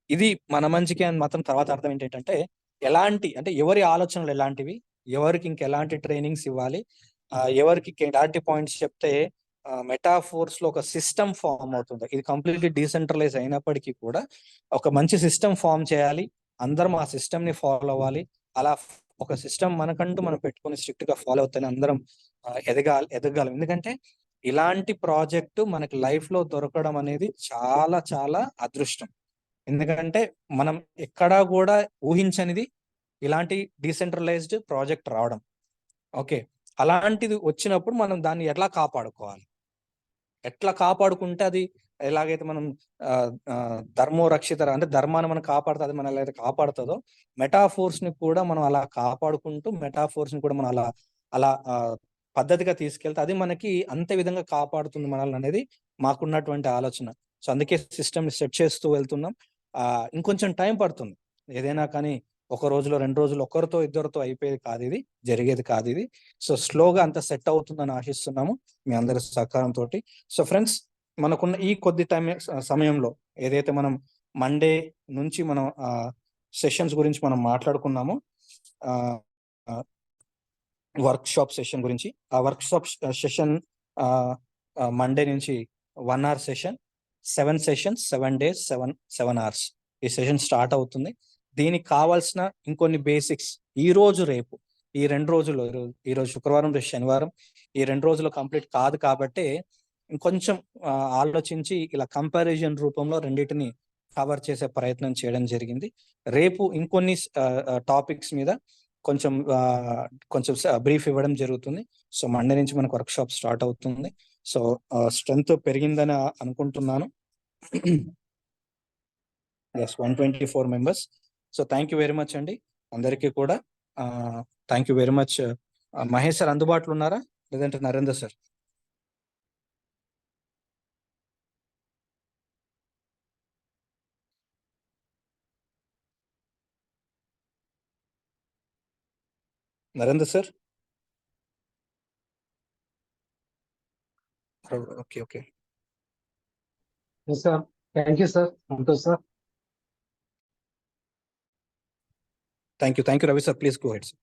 S2: ఇది మన మంచికి అని మాత్రం తర్వాత అర్థం ఏంటంటే, అంటే ఎవరి ఆలోచనలు ఎలాంటివి, ఎవరికి ఇంకెలాంటి ట్రైనింగ్స్ ఇవ్వాలి, ఎవరికి ఎలాంటి పాయింట్స్ చెప్తే మెటాఫోర్స్ లో ఒక సిస్టమ్ ఫామ్ అవుతుంది. ఇది కంప్లీట్లీ డీసెంట్రలైజ్ అయినప్పటికీ కూడా ఒక మంచి సిస్టమ్ ఫామ్ చేయాలి, అందరం ఆ సిస్టమ్ ని ఫాలో అవ్వాలి. అలా ఒక సిస్టమ్ మనకంటూ మనం పెట్టుకుని స్ట్రిక్ట్ గా ఫాలో అవుతానే అందరం ఎదగాలి. ఎందుకంటే ఇలాంటి ప్రాజెక్టు మనకి లైఫ్ లో దొరకడం అనేది చాలా చాలా అదృష్టం. ఎందుకంటే మనం ఎక్కడా కూడా ఊహించనిది ఇలాంటి డీసెంట్రలైజ్డ్ ప్రాజెక్ట్ రావడం. ఓకే, అలాంటిది వచ్చినప్పుడు మనం దాన్ని ఎట్లా కాపాడుకుంటే అది ఎలాగైతే మనం ధర్మో రక్షిత అంటే ధర్మాన్ని మనం కాపాడుతుంది, మనం ఎలా అయితే కాపాడుతుందో మెటాఫోర్స్ ని కూడా మనం అలా కాపాడుకుంటూ మెటాఫోర్స్ ని కూడా మనం అలా పద్ధతిగా తీసుకెళ్తే అది మనకి అంతే విధంగా కాపాడుతుంది మనల్ని అనేది మాకున్నటువంటి ఆలోచన. సో అందుకే సిస్టమ్ సెట్ చేస్తూ వెళ్తున్నాం. ఇంకొంచెం టైం పడుతుంది. ఏదైనా కానీ ఒక రోజులో 2 రోజులు ఒకరితో ఇద్దరితో అయిపోయేది కాదు, ఇది జరిగేది కాదు ఇది. సో స్లోగా అంత సెట్ అవుతుందని ఆశిస్తున్నాము మీ అందరి సహకారంతో. సో ఫ్రెండ్స్, మనకున్న ఈ కొద్ది సమయంలో ఏదైతే మనం మండే నుంచి మనం సెషన్స్ గురించి మనం మాట్లాడుకున్నామో, వర్క్ షాప్ సెషన్ గురించి, ఆ వర్క్ షాప్ సెషన్ మండే నుంచి 1 hour session, 7 sessions, 7 days, 7 hours ఈ సెషన్ స్టార్ట్ అవుతుంది. దీనికి కావాల్సిన ఇంకొన్ని బేసిక్స్ ఈ రోజు రేపు ఈ 2 రోజులు, ఈరోజు శుక్రవారం రేపు శనివారం, ఈ 2 రోజులు కంప్లీట్ కాదు కాబట్టి ఇంకొంచెం ఆలోచించి ఇలా కంపారిజన్ రూపంలో రెండింటిని కవర్ చేసే ప్రయత్నం చేయడం జరిగింది. రేపు ఇంకొన్ని టాపిక్స్ మీద కొంచెం బ్రీఫ్ ఇవ్వడం జరుగుతుంది. సో మండే నుంచి మనకు వర్క్ షాప్ స్టార్ట్ అవుతుంది. సో స్ట్రెంత్ పెరిగిందని అనుకుంటున్నాను. Yes, 124 members. So thank you very much అండి అందరికీ కూడా. Thank you very much. Mahesh sir అందుబాటులో ఉన్నారా, లేదంటే Narender sir? Narender sir? Okay okay.
S5: Yes, sir. Thank you, sir. Santosh, sir.
S2: Thank you Ravi sir. Please go ahead sir.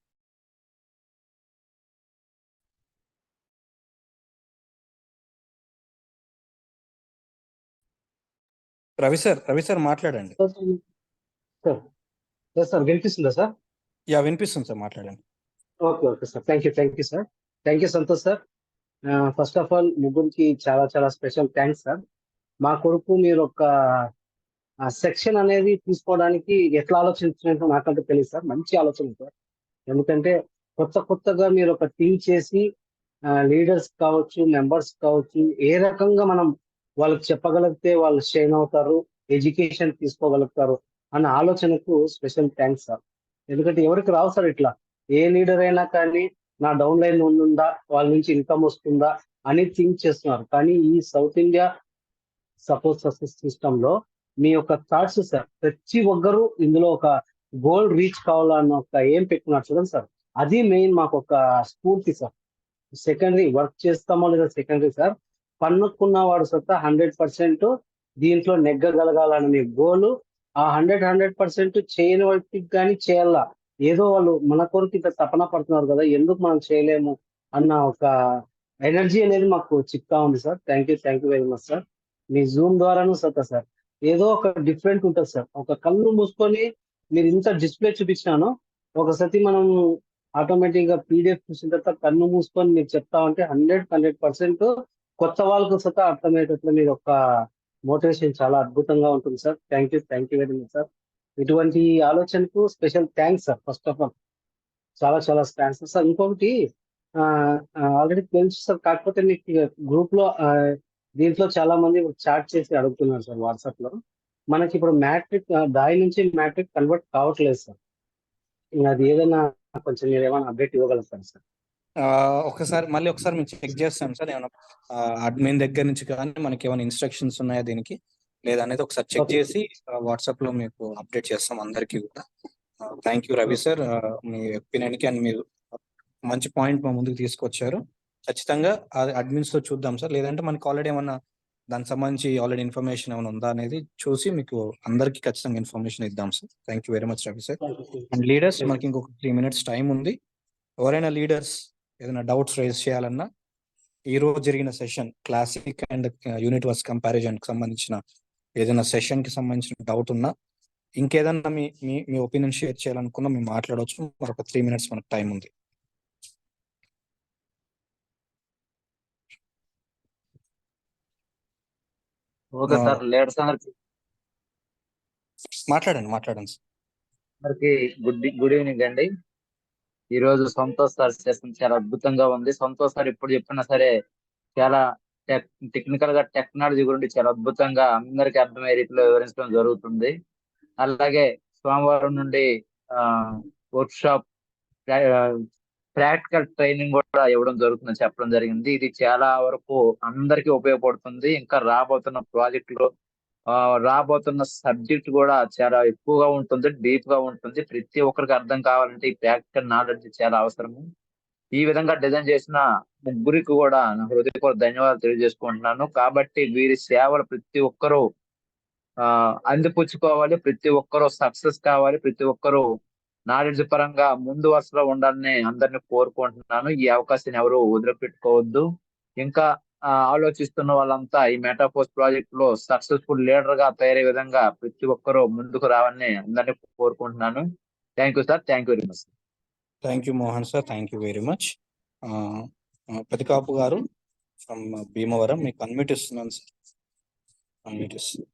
S2: Ravi sir మాట్లాడండి.
S5: Sir. Yes, sir. వినిపిస్తుందా sir?
S2: Yeah, వినిపిస్తుంది sir, మాట్లాడండి.
S5: Okay sir. Thank you sir. Thank you Santosh sir. First of all ముగ్గురికి చాలా special thanks sir. మా కొరకు మీరు ఒక సెక్షన్ అనేది తీసుకోవడానికి ఎట్లా ఆలోచించినట్టు నాకంటే తెలియదు సార్. మంచి ఆలోచన సార్. ఎందుకంటే కొత్తగా మీరు ఒక టీమ్ చేసి లీడర్స్ కావచ్చు, మెంబర్స్ కావచ్చు, ఏ రకంగా మనం వాళ్ళకి చెప్పగలిగితే వాళ్ళు షైన్ అవుతారు, ఎడ్యుకేషన్ తీసుకోగలుగుతారు అన్న ఆలోచనకు స్పెషల్ థ్యాంక్స్ సార్. ఎందుకంటే ఎవరికి రావు సార్ ఇట్లా. ఏ లీడర్ అయినా కానీ నా డౌన్ లైన్ ఉందా, వాళ్ళ నుంచి ఇన్కమ్ వస్తుందా అని థింక్ చేస్తున్నారు. కానీ ఈ south India support success system లో మీ యొక్క థాట్స్ సార్, ప్రతి ఒక్కరు ఇందులో ఒక గోల్ రీచ్ కావాలన్న ఒక ఏం పెట్టుకున్నారు చూడండి సార్. అది మెయిన్ మాకు ఒక స్ఫూర్తి సార్. సెకండరీ వర్క్ చేస్తామో లేదా సెకండరీ సార్, పన్నుకున్న వాడు సత్తా 100% దీంట్లో నెగ్గగలగాలనే గోలు. ఆ 100% చేయని వాటికి కానీ చేయాలా, ఏదో వాళ్ళు మన కొరకు ఇంత తపన పడుతున్నారు కదా, ఎందుకు మనం చేయలేము అన్న ఒక ఎనర్జీ అనేది మాకు చిక్తా ఉంది sir. Thank you very much sir. Me Zoom ద్వారాను సత్తా సార్, ఏదో ఒక డిఫరెంట్ ఉంటుంది సార్. ఒక కళ్ళు మూసుకొని మీరు ఇంత డిస్ప్లే చూపించినాను, ఒకసారి మనం ఆటోమేటిక్ గా పీడిఎఫ్ చూసిన తర్వాత కన్ను మూసుకొని మీరు చెప్తా ఉంటే 100% కొత్త వాళ్ళకు సత్తా అర్థమయ్యేటట్లు మీరు ఒక మోటివేషన్ చాలా అద్భుతంగా ఉంటుంది sir. Thank you very much sir. ఇటువంటి ఆలోచనకు special thanks sir. First of all చాలా థ్యాంక్స్ సార్. ఇంకొకటి ఆల్రెడీ తెలుసు సార్, కాకపోతే మీకు గ్రూప్ లో దీంట్లో చాలా మంది చాట్ చేసి అడుగుతున్నారు సార్ వాట్సాప్ లో. మనకి ఇప్పుడు మ్యాట్రిక్ దాని నుంచి మ్యాట్రిక్ కన్వర్ట్ కావట్లేదు సార్. అది ఏదైనా కొంచెం మీరు ఏమైనా అప్డేట్ ఇవ్వగలుగుతారు సార్?
S2: ఒకసారి మేము చెక్ చేస్తాం సార్. ఏమైనా అడ్మిన్ దగ్గర నుంచి కానీ మనకి ఏమైనా ఇన్స్ట్రక్షన్స్ ఉన్నాయా దీనికి లేదా అనేది ఒకసారి చెక్ చేసి వాట్సాప్ లో మీకు అప్డేట్ చేస్తాం అందరికీ కూడా. Thank you Ravi sir, me opinion కి అండ్ మీరు మంచి పాయింట్ మా ముందుకు తీసుకొచ్చారు. ఖచ్చితంగా అడ్మిన్స్ తో చూద్దాం సార్, లేదంటే మనకి ఆల్రెడీ ఏమన్నా దానికి సంబంధించి ఆల్రెడీ ఇన్ఫర్మేషన్ ఏమైనా ఉందా అనేది చూసి మీకు అందరికి ఖచ్చితంగా ఇన్ఫర్మేషన్ ఇద్దాం sir. Thank you very much Ravi sir. And leaders, మనకి ఇంకొక 3 minutes టైం ఉంది. ఎవరైనా లీడర్స్ ఏదైనా డౌట్స్ రైజ్ చేయాలన్నా, ఈ రోజు జరిగిన session classic and unit verse comparison కి సంబంధించిన ఏదైనా సెషన్ కి సంబంధించిన డౌట్ ఉన్నా, ఇంకేదన్నా మీ ఒపీనియన్ షేర్ చేయాలనుకున్నా మేము మాట్లాడవచ్చు. మరొక 3 minutes మనకు టైం ఉంది.
S3: Okay sir. లీడర్స్
S2: మాట్లాడండి సార్.
S3: అందరికి గుడ్ ఈవినింగ్ అండి. ఈ రోజు సంతోష్ సార్ సెషన్ చాలా అద్భుతంగా ఉంది. సంతోష్ సార్ ఇప్పుడు చెప్పినా సరే చాలా టెక్నికల్ గా టెక్నాలజీ గురించి చాలా అద్భుతంగా అందరికి అర్థమయ్యే రీతిలో వివరించడం జరుగుతుంది. అలాగే సోమవారం నుండి వర్క్ షాప్ ప్రాక్టికల్ ట్రైనింగ్ కూడా ఇవ్వడం జరుగుతుందని చెప్పడం జరిగింది. ఇది చాలా వరకు అందరికీ ఉపయోగపడుతుంది. ఇంకా రాబోతున్న ప్రాజెక్టులు రాబోతున్న సబ్జెక్ట్ కూడా చాలా ఎక్కువగా ఉంటుంది, డీప్ గా ఉంటుంది. ప్రతి ఒక్కరికి అర్థం కావాలంటే ఈ ప్రాక్టికల్ నాలెడ్జ్ చాలా అవసరము. ఈ విధంగా డిజైన్ చేసిన ముగ్గురికి కూడా నా హృదయపూర్వక ధన్యవాదాలు తెలియజేసుకుంటున్నాను. కాబట్టి వీరి సేవలు ప్రతి ఒక్కరూ అందిపుచ్చుకోవాలి, ప్రతి ఒక్కరూ సక్సెస్ కావాలి, ప్రతి ఒక్కరూ నాలెడ్జ్ పరంగా ముందు వరుసలో ఉండాలని అందరినీ కోరుకుంటున్నాను. ఈ అవకాశాన్ని ఎవరు వదిలిపెట్టుకోవద్దు. ఇంకా ఆలోచిస్తున్న వాళ్ళంతా ఈ మెటాఫోర్స్ ప్రాజెక్ట్ లో సక్సెస్ఫుల్ లీడర్ గా తయారయ్యే విధంగా ప్రతి ఒక్కరూ ముందుకు రావాలని అందరినీ కోరుకుంటున్నాను. Thank you sir. Thank you very much.
S2: Thank you Mohan sir. Thank you very much. Pratikapu గారు ఫ్రమ్ భీమవరం, మీకు అన్మ్యూట్ ఇస్తున్నాను సార్. అన్మ్యూట్ ఇస్తున్నాను.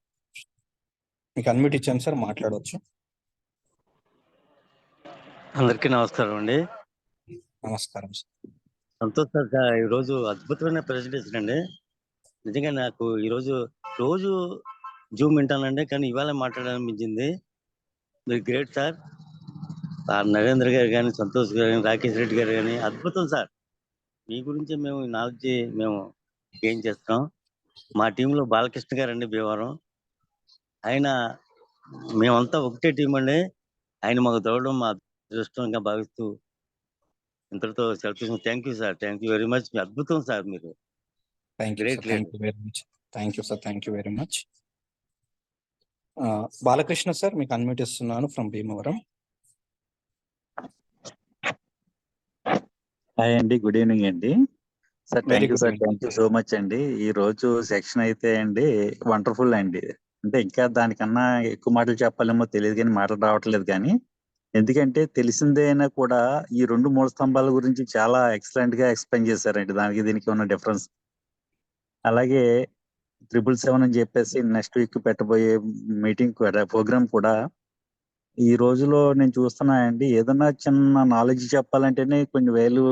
S2: మీకు అన్మ్యూట్ ఇచ్చాను సార్, మాట్లాడవచ్చు.
S6: అందరికీ నమస్కారం అండి.
S2: నమస్కారం సార్.
S6: సంతోష్ సార్, ఈరోజు అద్భుతమైన ప్రెజెంటేషన్ అండి. నిజంగా నాకు ఈరోజు రోజు జూమ్ వింటానండి, కానీ ఇవాళ మాట్లాడాలనిపించింది. మీరు గ్రేట్ సార్. నరేంద్ర గారు కానీ, సంతోష్ గారు కానీ, రాకేష్ రెడ్డి గారు కానీ అద్భుతం సార్. మీ గురించి మేము నాలెడ్జ్ మేము గెయిన్ చేస్తాం. మా టీంలో బాలకృష్ణ గారు అండి, భీమవరం. ఆయన మేమంతా ఒకటే టీం అండి. ఆయన మాకు తోడడం మా అదృష్టంగా భావిస్తూ ఇంతటితో సెలవు. Thank you sir, thank you very much. మీ అద్భుతం సార్, మీరు
S2: thank you
S6: great
S2: sir, thank you very much. Thank you sir, thank you very much. Balakrishna sir, మీకు అన్మ్యూట్ ఇస్తున్నాను ఫ్రమ్ భీమవరం.
S7: హాయ్ అండి, గుడ్ ఈవినింగ్ అండి sir.
S2: Very
S7: thank you
S2: good
S7: sir,
S2: evening.
S7: Thank you so much అండి. ఈ రోజు section అయితే అండి wonderful అండి. అంటే ఇంకా దానికన్నా ఎక్కువ మాటలు చెప్పాలేమో తెలియదు, కానీ మాటలు రావట్లేదు. కానీ ఎందుకంటే తెలిసిందే అయినా కూడా ఈ 2 మూల స్తంభాల గురించి చాలా ఎక్సలెంట్ గా ఎక్స్ప్లెయిన్ చేశారండి, దానికి దీనికి ఉన్న డిఫరెన్స్. అలాగే 777 అని చెప్పేసి నెక్స్ట్ వీక్ పెట్టబోయే మీటింగ్ ప్రోగ్రామ్ కూడా ఈ రోజులో నేను చూస్తున్నా అండి. ఏదన్నా చిన్న నాలెడ్జ్ చెప్పాలంటేనే కొన్ని వేలు,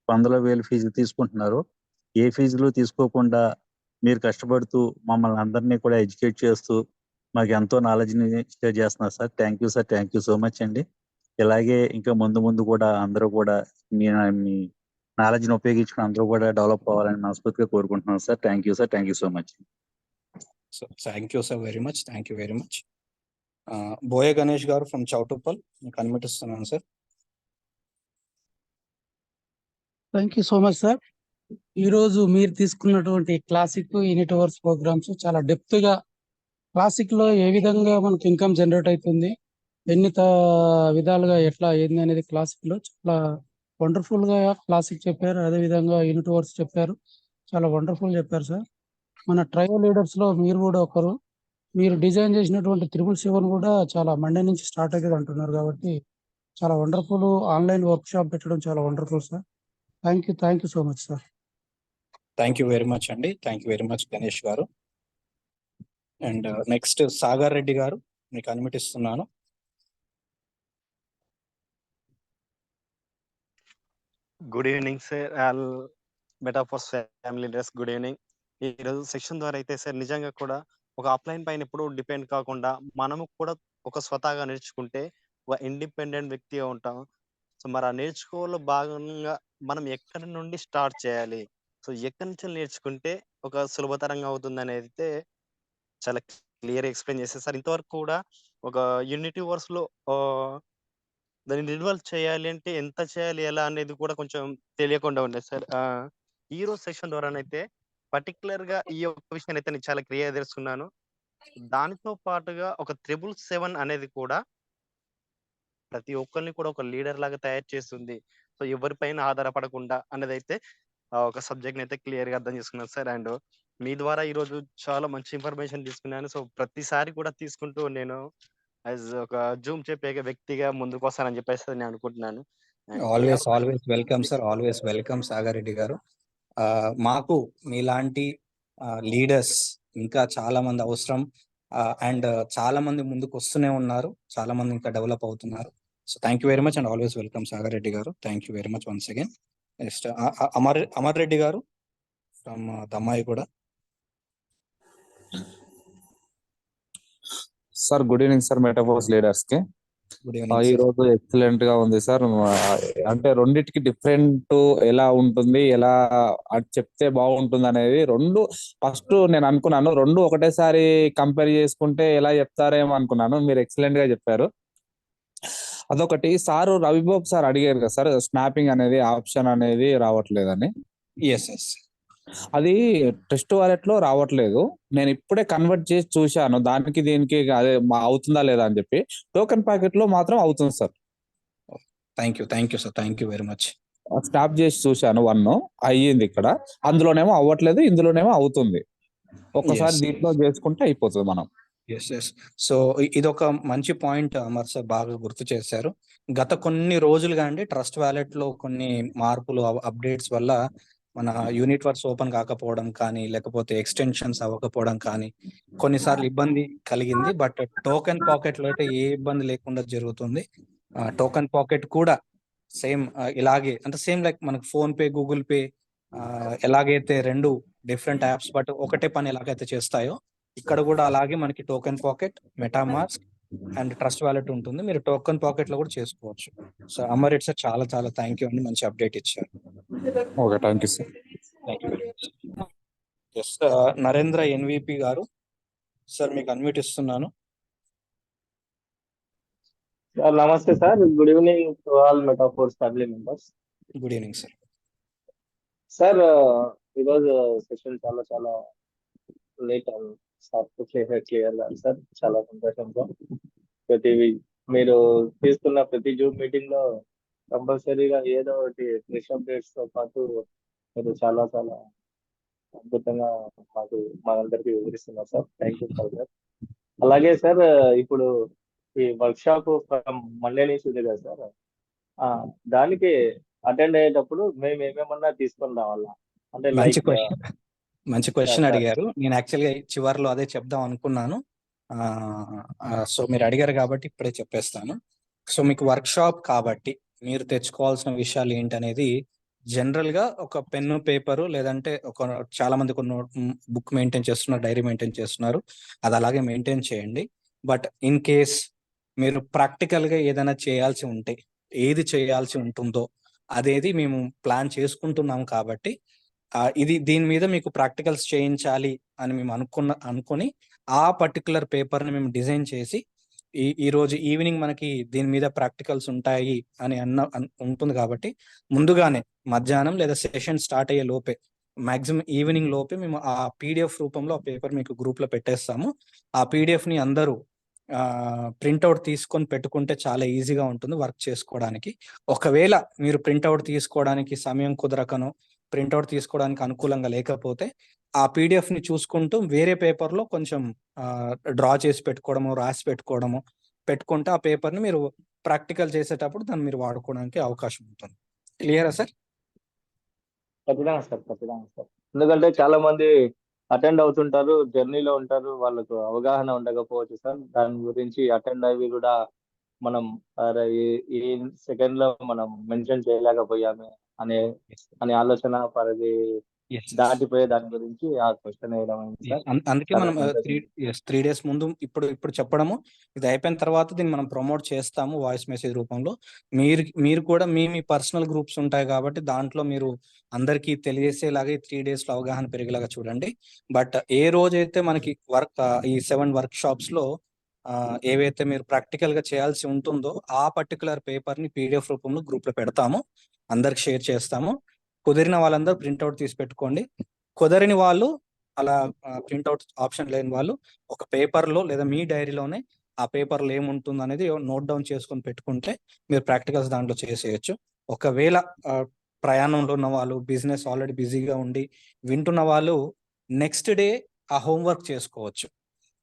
S7: 100,000 ఫీజు తీసుకుంటున్నారు. ఏ ఫీజులు తీసుకోకుండా మీరు కష్టపడుతూ మమ్మల్ని అందరినీ కూడా ఎడ్యుకేట్ చేస్తూ మాకు ఎంతో నాలెడ్జ్ని షేర్ చేస్తున్నారు sir. Thank you sir, thank you so much అండి. ఇలాగే ఇంకా ముందు ముందు కూడా అందరూ కూడా మీ నాలెడ్జ్ని ఉపయోగించుకుని అందరూ కూడా డెవలప్ అవ్వాలని మనస్ఫూర్తిగా కోరుకుంటున్నాను sir. Thank you sir, thank you so much.
S2: So thank you sir very much, thank you very much. Boya Ganesh గారు ఫ్రమ్ చౌటుప్పల్, మీకు అన్మ్యూట్ ఇస్తున్నాను sir.
S8: Thank you so much sir. ఈరోజు మీరు తీసుకున్నటువంటి క్లాసిక్ యూనిట్ అవర్స్ ప్రోగ్రామ్స్ చాలా డెప్త్ గా, classic లో ఏ విధంగా మనకి ఇన్కమ్ జనరేట్ అవుతుంది, ఎన్ని విధాలుగా ఎట్లా ఏంది అనేది క్లాసిక్ లో చాలా వండర్ఫుల్ గా క్లాసిక్ చెప్పారు. అదే విధంగా యూనిట్ అవర్స్ చెప్పారు, చాలా వండర్ఫుల్ చెప్పారు సార్. మన ట్రయల్ లీడర్స్ లో మీరు కూడా ఒకరు. మీరు డిజైన్ చేసినటువంటి 777 కూడా చాలా మండే నుంచి స్టార్ట్ అవుతుంది అంటున్నారు, కాబట్టి చాలా వండర్ఫుల్. ఆన్లైన్ వర్క్ షాప్ పెట్టడం చాలా wonderful sir. Thank you so much sir.
S2: Thank you very much అండి, thank you very much Ganesh గారు. అండ్ నెక్స్ట్ సాగర్ రెడ్డి గారు, మీకు అన్మ్యూట్ ఇస్తున్నాను.
S9: Good evening sir, all Metaforce family leaders good evening. ఈరోజు section ద్వారా అయితే సార్ నిజంగా కూడా ఒక అప్లైన్ పైన ఎప్పుడు డిపెండ్ కాకుండా మనము కూడా ఒక స్వతహాగా నేర్చుకుంటే ఒక ఇండిపెండెంట్ వ్యక్తిగా ఉంటాం. సో మరి ఆ నేర్చుకోవడంలో భాగంగా మనం ఎక్కడి నుండి స్టార్ట్ చేయాలి, సో ఎక్కడి నుంచి నేర్చుకుంటే ఒక సులభతరంగా అవుతుంది అనేది అయితే చాలా క్లియర్ ఎక్స్ప్లెయిన్ చేశారు సార్. ఇంతవరకు కూడా ఒక యూనిటీ వర్స్ లో దాన్ని రిన్వాల్వ్ చేయాలి అంటే ఎంత చేయాలి, ఎలా అనేది కూడా కొంచెం తెలియకుండా ఉండేది సార్. ఈ రోజు సెషన్ ద్వారానైతే పర్టికులర్ గా ఈ యొక్క విషయాన్ని అయితే నేను చాలా క్లియర్ తెలుసుకున్నాను. దానితో పాటుగా ఒక 777 అనేది కూడా ప్రతి ఒక్కరిని కూడా ఒక లీడర్ లాగా తయారు చేస్తుంది. సో ఎవరిపైన ఆధారపడకుండా అనేది అయితే ఒక సబ్జెక్ట్ అయితే క్లియర్ గా అర్థం చేసుకున్నాను సార్. అండ్ మీ ద్వారా ఈ రోజు చాలా మంచి ఇన్ఫర్మేషన్ తీసుకున్నాను. సో ప్రతిసారి కూడా తీసుకుంటూ నేను యాజ్ ఒక జూమ్ చెప్పే వ్యక్తిగా ముందుకు వస్తానని చెప్పేసి నేను అనుకుంటున్నాను.
S2: Always welcome sir, always welcome Sagar Reddy గారు. మాకు మీలాంటి లీడర్స్ ఇంకా చాలా మంది అవసరం. అండ్ చాలా మంది ముందుకు వస్తూనే ఉన్నారు, చాలా మంది ఇంకా డెవలప్ అవుతున్నారు. So thank you very much and always welcome Sagar Reddy గారు. Thank you very much once again. Next Amar Reddy గారు ఫ్రమ్ దమ్మాయి కూడా.
S10: Sir good evening sir, Metaforce leaders కి.
S2: గుడ్
S10: ఈ
S2: ఈవినింగ్.
S10: రోజు ఎక్సలెంట్ గా ఉంది సార్. అంటే రెండిటికి డిఫరెంట్ ఎలా ఉంటుంది, ఎలా అది చెప్తే బాగుంటుంది అనేది రెండు. ఫస్ట్ నేను అనుకున్నాను రెండు ఒకటేసారి కంపేర్ చేసుకుంటే ఎలా చెప్తారేమో అనుకున్నాను. మీరు ఎక్సలెంట్ గా చెప్పారు. అదొకటి. సారు రవిబాబు సార్ అడిగారు కదా సార్, స్నాపింగ్ అనేది ఆప్షన్ అనేది రావట్లేదని.
S2: ఎస్
S10: అది టెస్ట్ వాలెట్ లో రావట్లేదు. నేను ఇప్పుడే కన్వర్ట్ చేసి చూశాను, దానికి దీనికి అదే అవుతుందా లేదా అని చెప్పి. టోకెన్ ప్యాకెట్ లో మాత్రం అవుతుంది sir.
S2: Thank you sir, thank you very much.
S10: Stop చేసి చూశాను, 1 అయ్యింది ఇక్కడ. అందులోనేమో అవ్వట్లేదు, ఇందులోనేమో అవుతుంది. ఒక్కసారి
S2: Yes.
S10: దీంట్లో చేసుకుంటే అయిపోతుంది మనం.
S2: ఎస్. సో ఇదొక మంచి పాయింట్ అమర్ సార్ బాగా గుర్తు చేశారు. గత కొన్ని రోజులుగా అండి ట్రస్ట్ వ్యాలెట్ లో కొన్ని మార్పులు, అప్డేట్స్ వల్ల మన యూనిట్ వర్క్స్ ఓపెన్ కాకపోవడం కానీ, లేకపోతే ఎక్స్టెన్షన్స్ అవ్వకపోవడం కానీ కొన్నిసార్లు ఇబ్బంది కలిగింది. బట్ టోకెన్ పాకెట్ లో అయితే ఏ ఇబ్బంది లేకుండా జరుగుతుంది. టోకెన్ పాకెట్ కూడా సేమ్ ఇలాగే, అంటే సేమ్ లైక్ మనకు ఫోన్ పే, గూగుల్ పే ఎలాగైతే రెండు డిఫరెంట్ యాప్స్ బట్ ఒకటే పని ఎలాగైతే చేస్తాయో, ఇక్కడ కూడా అలాగే మనకి token pocket, MetaMask and trust wallet ఉంటుంది. మీరు టోకెన్ పాకెట్ లో కూడా చేసుకోవచ్చు. సో అమర్ ఇట్స్ చాలా చాలా థ్యాంక్ యూ అండి, మంచి అప్డేట్ ఇచ్చారు.
S10: Okay, thank you sir.
S2: Thank you very much. Yes, Narendra NVP గారు సార్, మీకు అన్మ్యూట్ ఇస్తున్నాను.
S11: Namaste sir, good evening to all Metaforce family members.
S2: Good evening sir.
S11: Sir, ఈరోజు సెషన్ చాలా చాలా లేట్ అండ్ క్లియర్ సార్, చాలా సంతోషంగా మీరు తీసుకున్న ప్రతి జూమ్ మీటింగ్ లో కంపల్సరీగా ఏదో ఒకటి ఫ్రెష్ అప్డేట్స్ తో పాటు మీరు చాలా చాలా అద్భుతంగా మనందరికీ వివరిస్తున్నారు sir. Thank you for that. అలాగే సార్, ఇప్పుడు ఈ వర్క్ షాప్ మండే నుంచి ఉంది కదా సార్, దానికి అటెండ్ అయ్యేటప్పుడు మేము ఏమేమన్నా తీసుకొని రావాలా? అంటే
S2: మంచి క్వశ్చన్ అడిగారు. నేను యాక్చువల్గా చివరిలో అదే చెప్దాం అనుకున్నాను. సో మీరు అడిగారు కాబట్టి ఇప్పుడే చెప్పేస్తాను. సో మీకు వర్క్ షాప్ కాబట్టి మీరు తెచ్చుకోవాల్సిన విషయాలు ఏంటనేది, జనరల్ గా ఒక పెన్ను, పేపరు, లేదంటే చాలా మంది కొన్ని బుక్ మెయింటైన్ చేస్తున్నారు, డైరీ మెయింటైన్ చేస్తున్నారు, అది అలాగే మెయింటైన్ చేయండి. బట్ ఇన్ కేస్ మీరు ప్రాక్టికల్ గా ఏదైనా చేయాల్సి ఉంటే, ఏది చేయాల్సి ఉంటుందో అదేది మేము ప్లాన్ చేసుకుంటున్నాం కాబట్టి దీని మీద మీకు ప్రాక్టికల్స్ చేయించాలి అని మేము అనుకొని ఆ పర్టికులర్ పేపర్ ని మేము డిజైన్ చేసి ఈ రోజు ఈవినింగ్ మనకి దీని మీద ప్రాక్టికల్స్ ఉంటాయి అని ఉంటుంది కాబట్టి ముందుగానే మధ్యాహ్నం లేదా సెషన్ స్టార్ట్ అయ్యే లోపే, మాక్సిమం ఈవినింగ్ లోపే మేము ఆ పీడిఎఫ్ రూపంలో ఆ పేపర్ మీకు గ్రూప్ లో పెట్టేస్తాము. ఆ పీడిఎఫ్ ని అందరూ ప్రింట్అవుట్ తీసుకొని పెట్టుకుంటే చాలా ఈజీగా ఉంటుంది వర్క్ చేసుకోవడానికి. ఒకవేళ మీరు ప్రింట్అవుట్ తీసుకోవడానికి సమయం కుదరకనో, ప్రింట్అవుట్ తీసుకోవడానికి అనుకూలంగా లేకపోతే ఆ పీడిఎఫ్ ని చూసుకుంటూ వేరే పేపర్ లో కొంచెం డ్రా చేసి పెట్టుకోవడము, రాసి పెట్టుకుంటే ఆ పేపర్ ని మీరు ప్రాక్టికల్ చేసేటప్పుడు దాన్ని మీరు వాడుకోవడానికి అవకాశం ఉంటుంది. క్లియరా సార్?
S11: ఖచ్చితంగా సార్, ఖచ్చితంగా సార్. ఎందుకంటే చాలా మంది అటెండ్ అవుతుంటారు, జర్నీలో ఉంటారు, వాళ్ళకు అవగాహన ఉండకపోవచ్చు సార్. దాని గురించి అటెండ్ అవి కూడా మనం ఈ సెకండ్ లో మనం మెన్షన్ చేయలేకపోయాము అనే ఆలోచన పరిధి దాటిపోయే దాని గురించి ఆ క్వశ్చన్ వేయడం.
S2: అందుకే మనం 3 days ముందు ఇప్పుడు చెప్పడము, ఇది అయిపోయిన తర్వాత దీన్ని మనం ప్రమోట్ చేస్తాము వాయిస్ మెసేజ్ రూపంలో. మీరు కూడా మీ పర్సనల్ గ్రూప్స్ ఉంటాయి కాబట్టి దాంట్లో మీరు అందరికీ తెలియజేసేలాగా 3 days లో అవగాహన పెరిగేలాగా చూడండి. బట్ ఏ రోజైతే మనకి ఈ 7 వర్క్ షాప్స్ లో ఏవైతే మీరు ప్రాక్టికల్ గా చేయాల్సి ఉంటుందో ఆ పర్టికులర్ పేపర్ ని పీడిఎఫ్ రూపంలో గ్రూప్ లో పెడతాము, అందరికి షేర్ చేస్తాము. కుదిరిన వాళ్ళందరూ ప్రింట్అవుట్ తీసి పెట్టుకోండి. కుదరని వాళ్ళు, అలా ప్రింట్అవుట్ ఆప్షన్ లేని వాళ్ళు ఒక పేపర్లో లేదా మీ డైరీలోనే ఆ పేపర్లో ఏముంటుంది అనేది నోట్ డౌన్ చేసుకొని పెట్టుకుంటే మీరు ప్రాక్టికల్స్ దాంట్లో చేసేయచ్చు. ఒకవేళ ప్రయాణంలో ఉన్న వాళ్ళు, బిజినెస్ ఆల్రెడీ బిజీగా ఉండి వింటున్న వాళ్ళు నెక్స్ట్ డే ఆ హోంవర్క్ చేసుకోవచ్చు.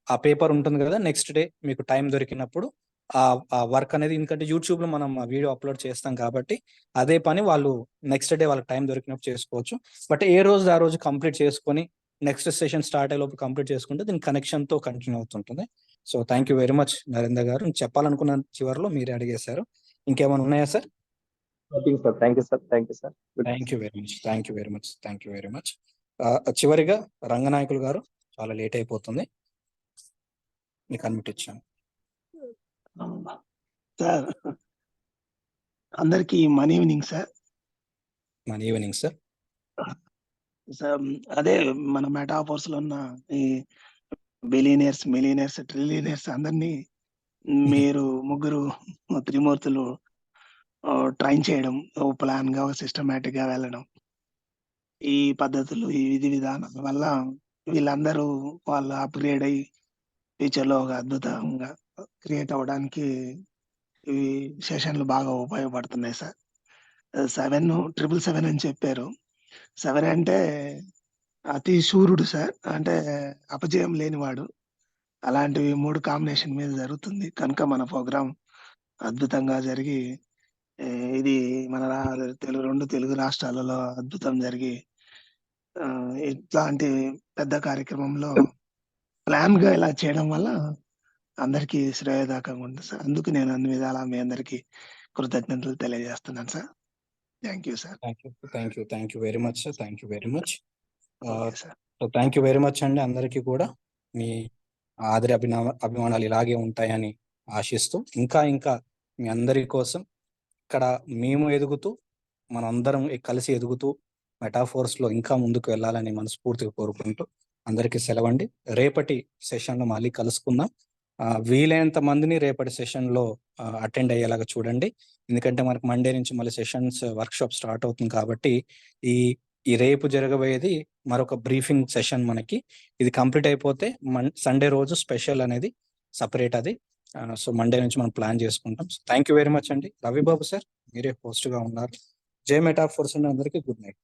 S2: ఆ పేపర్ ఉంటుంది కదా, నెక్స్ట్ డే మీకు టైం దొరికినప్పుడు ఆ వర్క్ అనేది, ఎందుకంటే యూట్యూబ్ లో మనం వీడియో అప్లోడ్ చేస్తాం కాబట్టి అదే పని వాళ్ళు నెక్స్ట్ డే వాళ్ళకి టైం దొరికినప్పుడు చేసుకోవచ్చు. బట్ ఏ రోజు ఆ రోజు కంప్లీట్ చేసుకొని నెక్స్ట్ సెషన్ స్టార్ట్ అయ్యే లోపు కంప్లీట్ చేసుకుంటే దీని కనెక్షన్ తో కంటిన్యూ అవుతుంటుంది. So thank you very much Narendra గారు. చెప్పాలనుకున్న చివరిలో మీరే అడిగేశారు. ఇంకేమైనా ఉన్నాయా sir?
S11: Thank you sir.
S2: Thank you very much. Thank you very much. చివరిగా రంగనాయకులు గారు, చాలా లేట్ అయిపోతుంది, మీకు అన్మిట్ ఇచ్చాను.
S12: సార్, అందరికి money evening sir.
S2: Money evening sir.
S12: Sir, అదే మన మెటాఫోర్స్ లో ఉన్న ఈ బిలియనర్స్, మిలియనర్స్, ట్రిలియనర్స్ అందరినీ మీరు ముగ్గురు త్రిమూర్తులు ట్రైన్ చేయడం, ఓ ప్లాన్ గా, సిస్టమేటిక్ గా వెళ్ళడం, ఈ పద్ధతులు, ఈ విధి విధానాల వల్ల వీళ్ళందరూ వాళ్ళు అప్గ్రేడ్ అయ్యి ఫ్యూచర్ లో ఒక అద్భుతంగా క్రియేట్ అవ్వడానికి ఈ సెషన్లు బాగా ఉపయోగపడుతున్నాయి సార్. 777 అని చెప్పారు. 7 అంటే అతి శూరుడు సార్, అంటే అపజయం లేనివాడు. అలాంటివి 3 కాంబినేషన్ మీద జరుగుతుంది కనుక మన ప్రోగ్రాం అద్భుతంగా జరిగి, ఇది మన 2 తెలుగు రాష్ట్రాలలో అద్భుతం జరిగి ఇట్లాంటి పెద్ద కార్యక్రమంలో ప్లాన్ గా ఇలా చేయడం వల్ల అందరికీ శ్రేయదాయకంగా ఉంటుంది సార్. అందుకు నేను అన్ని విధాలా మీ అందరికీ కృతజ్ఞతలు తెలియజేస్తున్నాను sir. Thank you sir.
S2: Thank you very much sir. Thank you very much.
S12: Okay sir.
S2: Thank you very much అండి అందరికీ కూడా. మీ ఆదరి అభిమానాలు ఇలాగే ఉంటాయని ఆశిస్తూ ఇంకా మీ అందరి కోసం ఇక్కడ మేము ఎదుగుతూ మనందరం కలిసి ఎదుగుతూ మెటాఫోర్స్ లో ఇంకా ముందుకు వెళ్ళాలని మనస్ఫూర్తిగా కోరుకుంటూ అందరికీ సెలవండి. రేపటి సెషన్ లో మళ్ళీ కలుసుకుందాం. వీలైనంత మందిని రేపటి సెషన్ లో అటెండ్ అయ్యేలాగా చూడండి. ఎందుకంటే మనకు మండే నుంచి మళ్ళీ సెషన్స్ వర్క్షాప్ స్టార్ట్ అవుతుంది కాబట్టి ఈ రేపు జరగబోయేది మరొక బ్రీఫింగ్ సెషన్. మనకి ఇది కంప్లీట్ అయిపోతే సండే రోజు స్పెషల్ అనేది సపరేట్ అది. సో మండే నుంచి మనం ప్లాన్ చేసుకుంటాం. థ్యాంక్ యూ వెరీ మచ్ అండి. రవిబాబు సార్ మీరే హోస్ట్ గా ఉన్నారు. జై మెటాఫోర్స్ అండి. అందరికీ గుడ్ నైట్.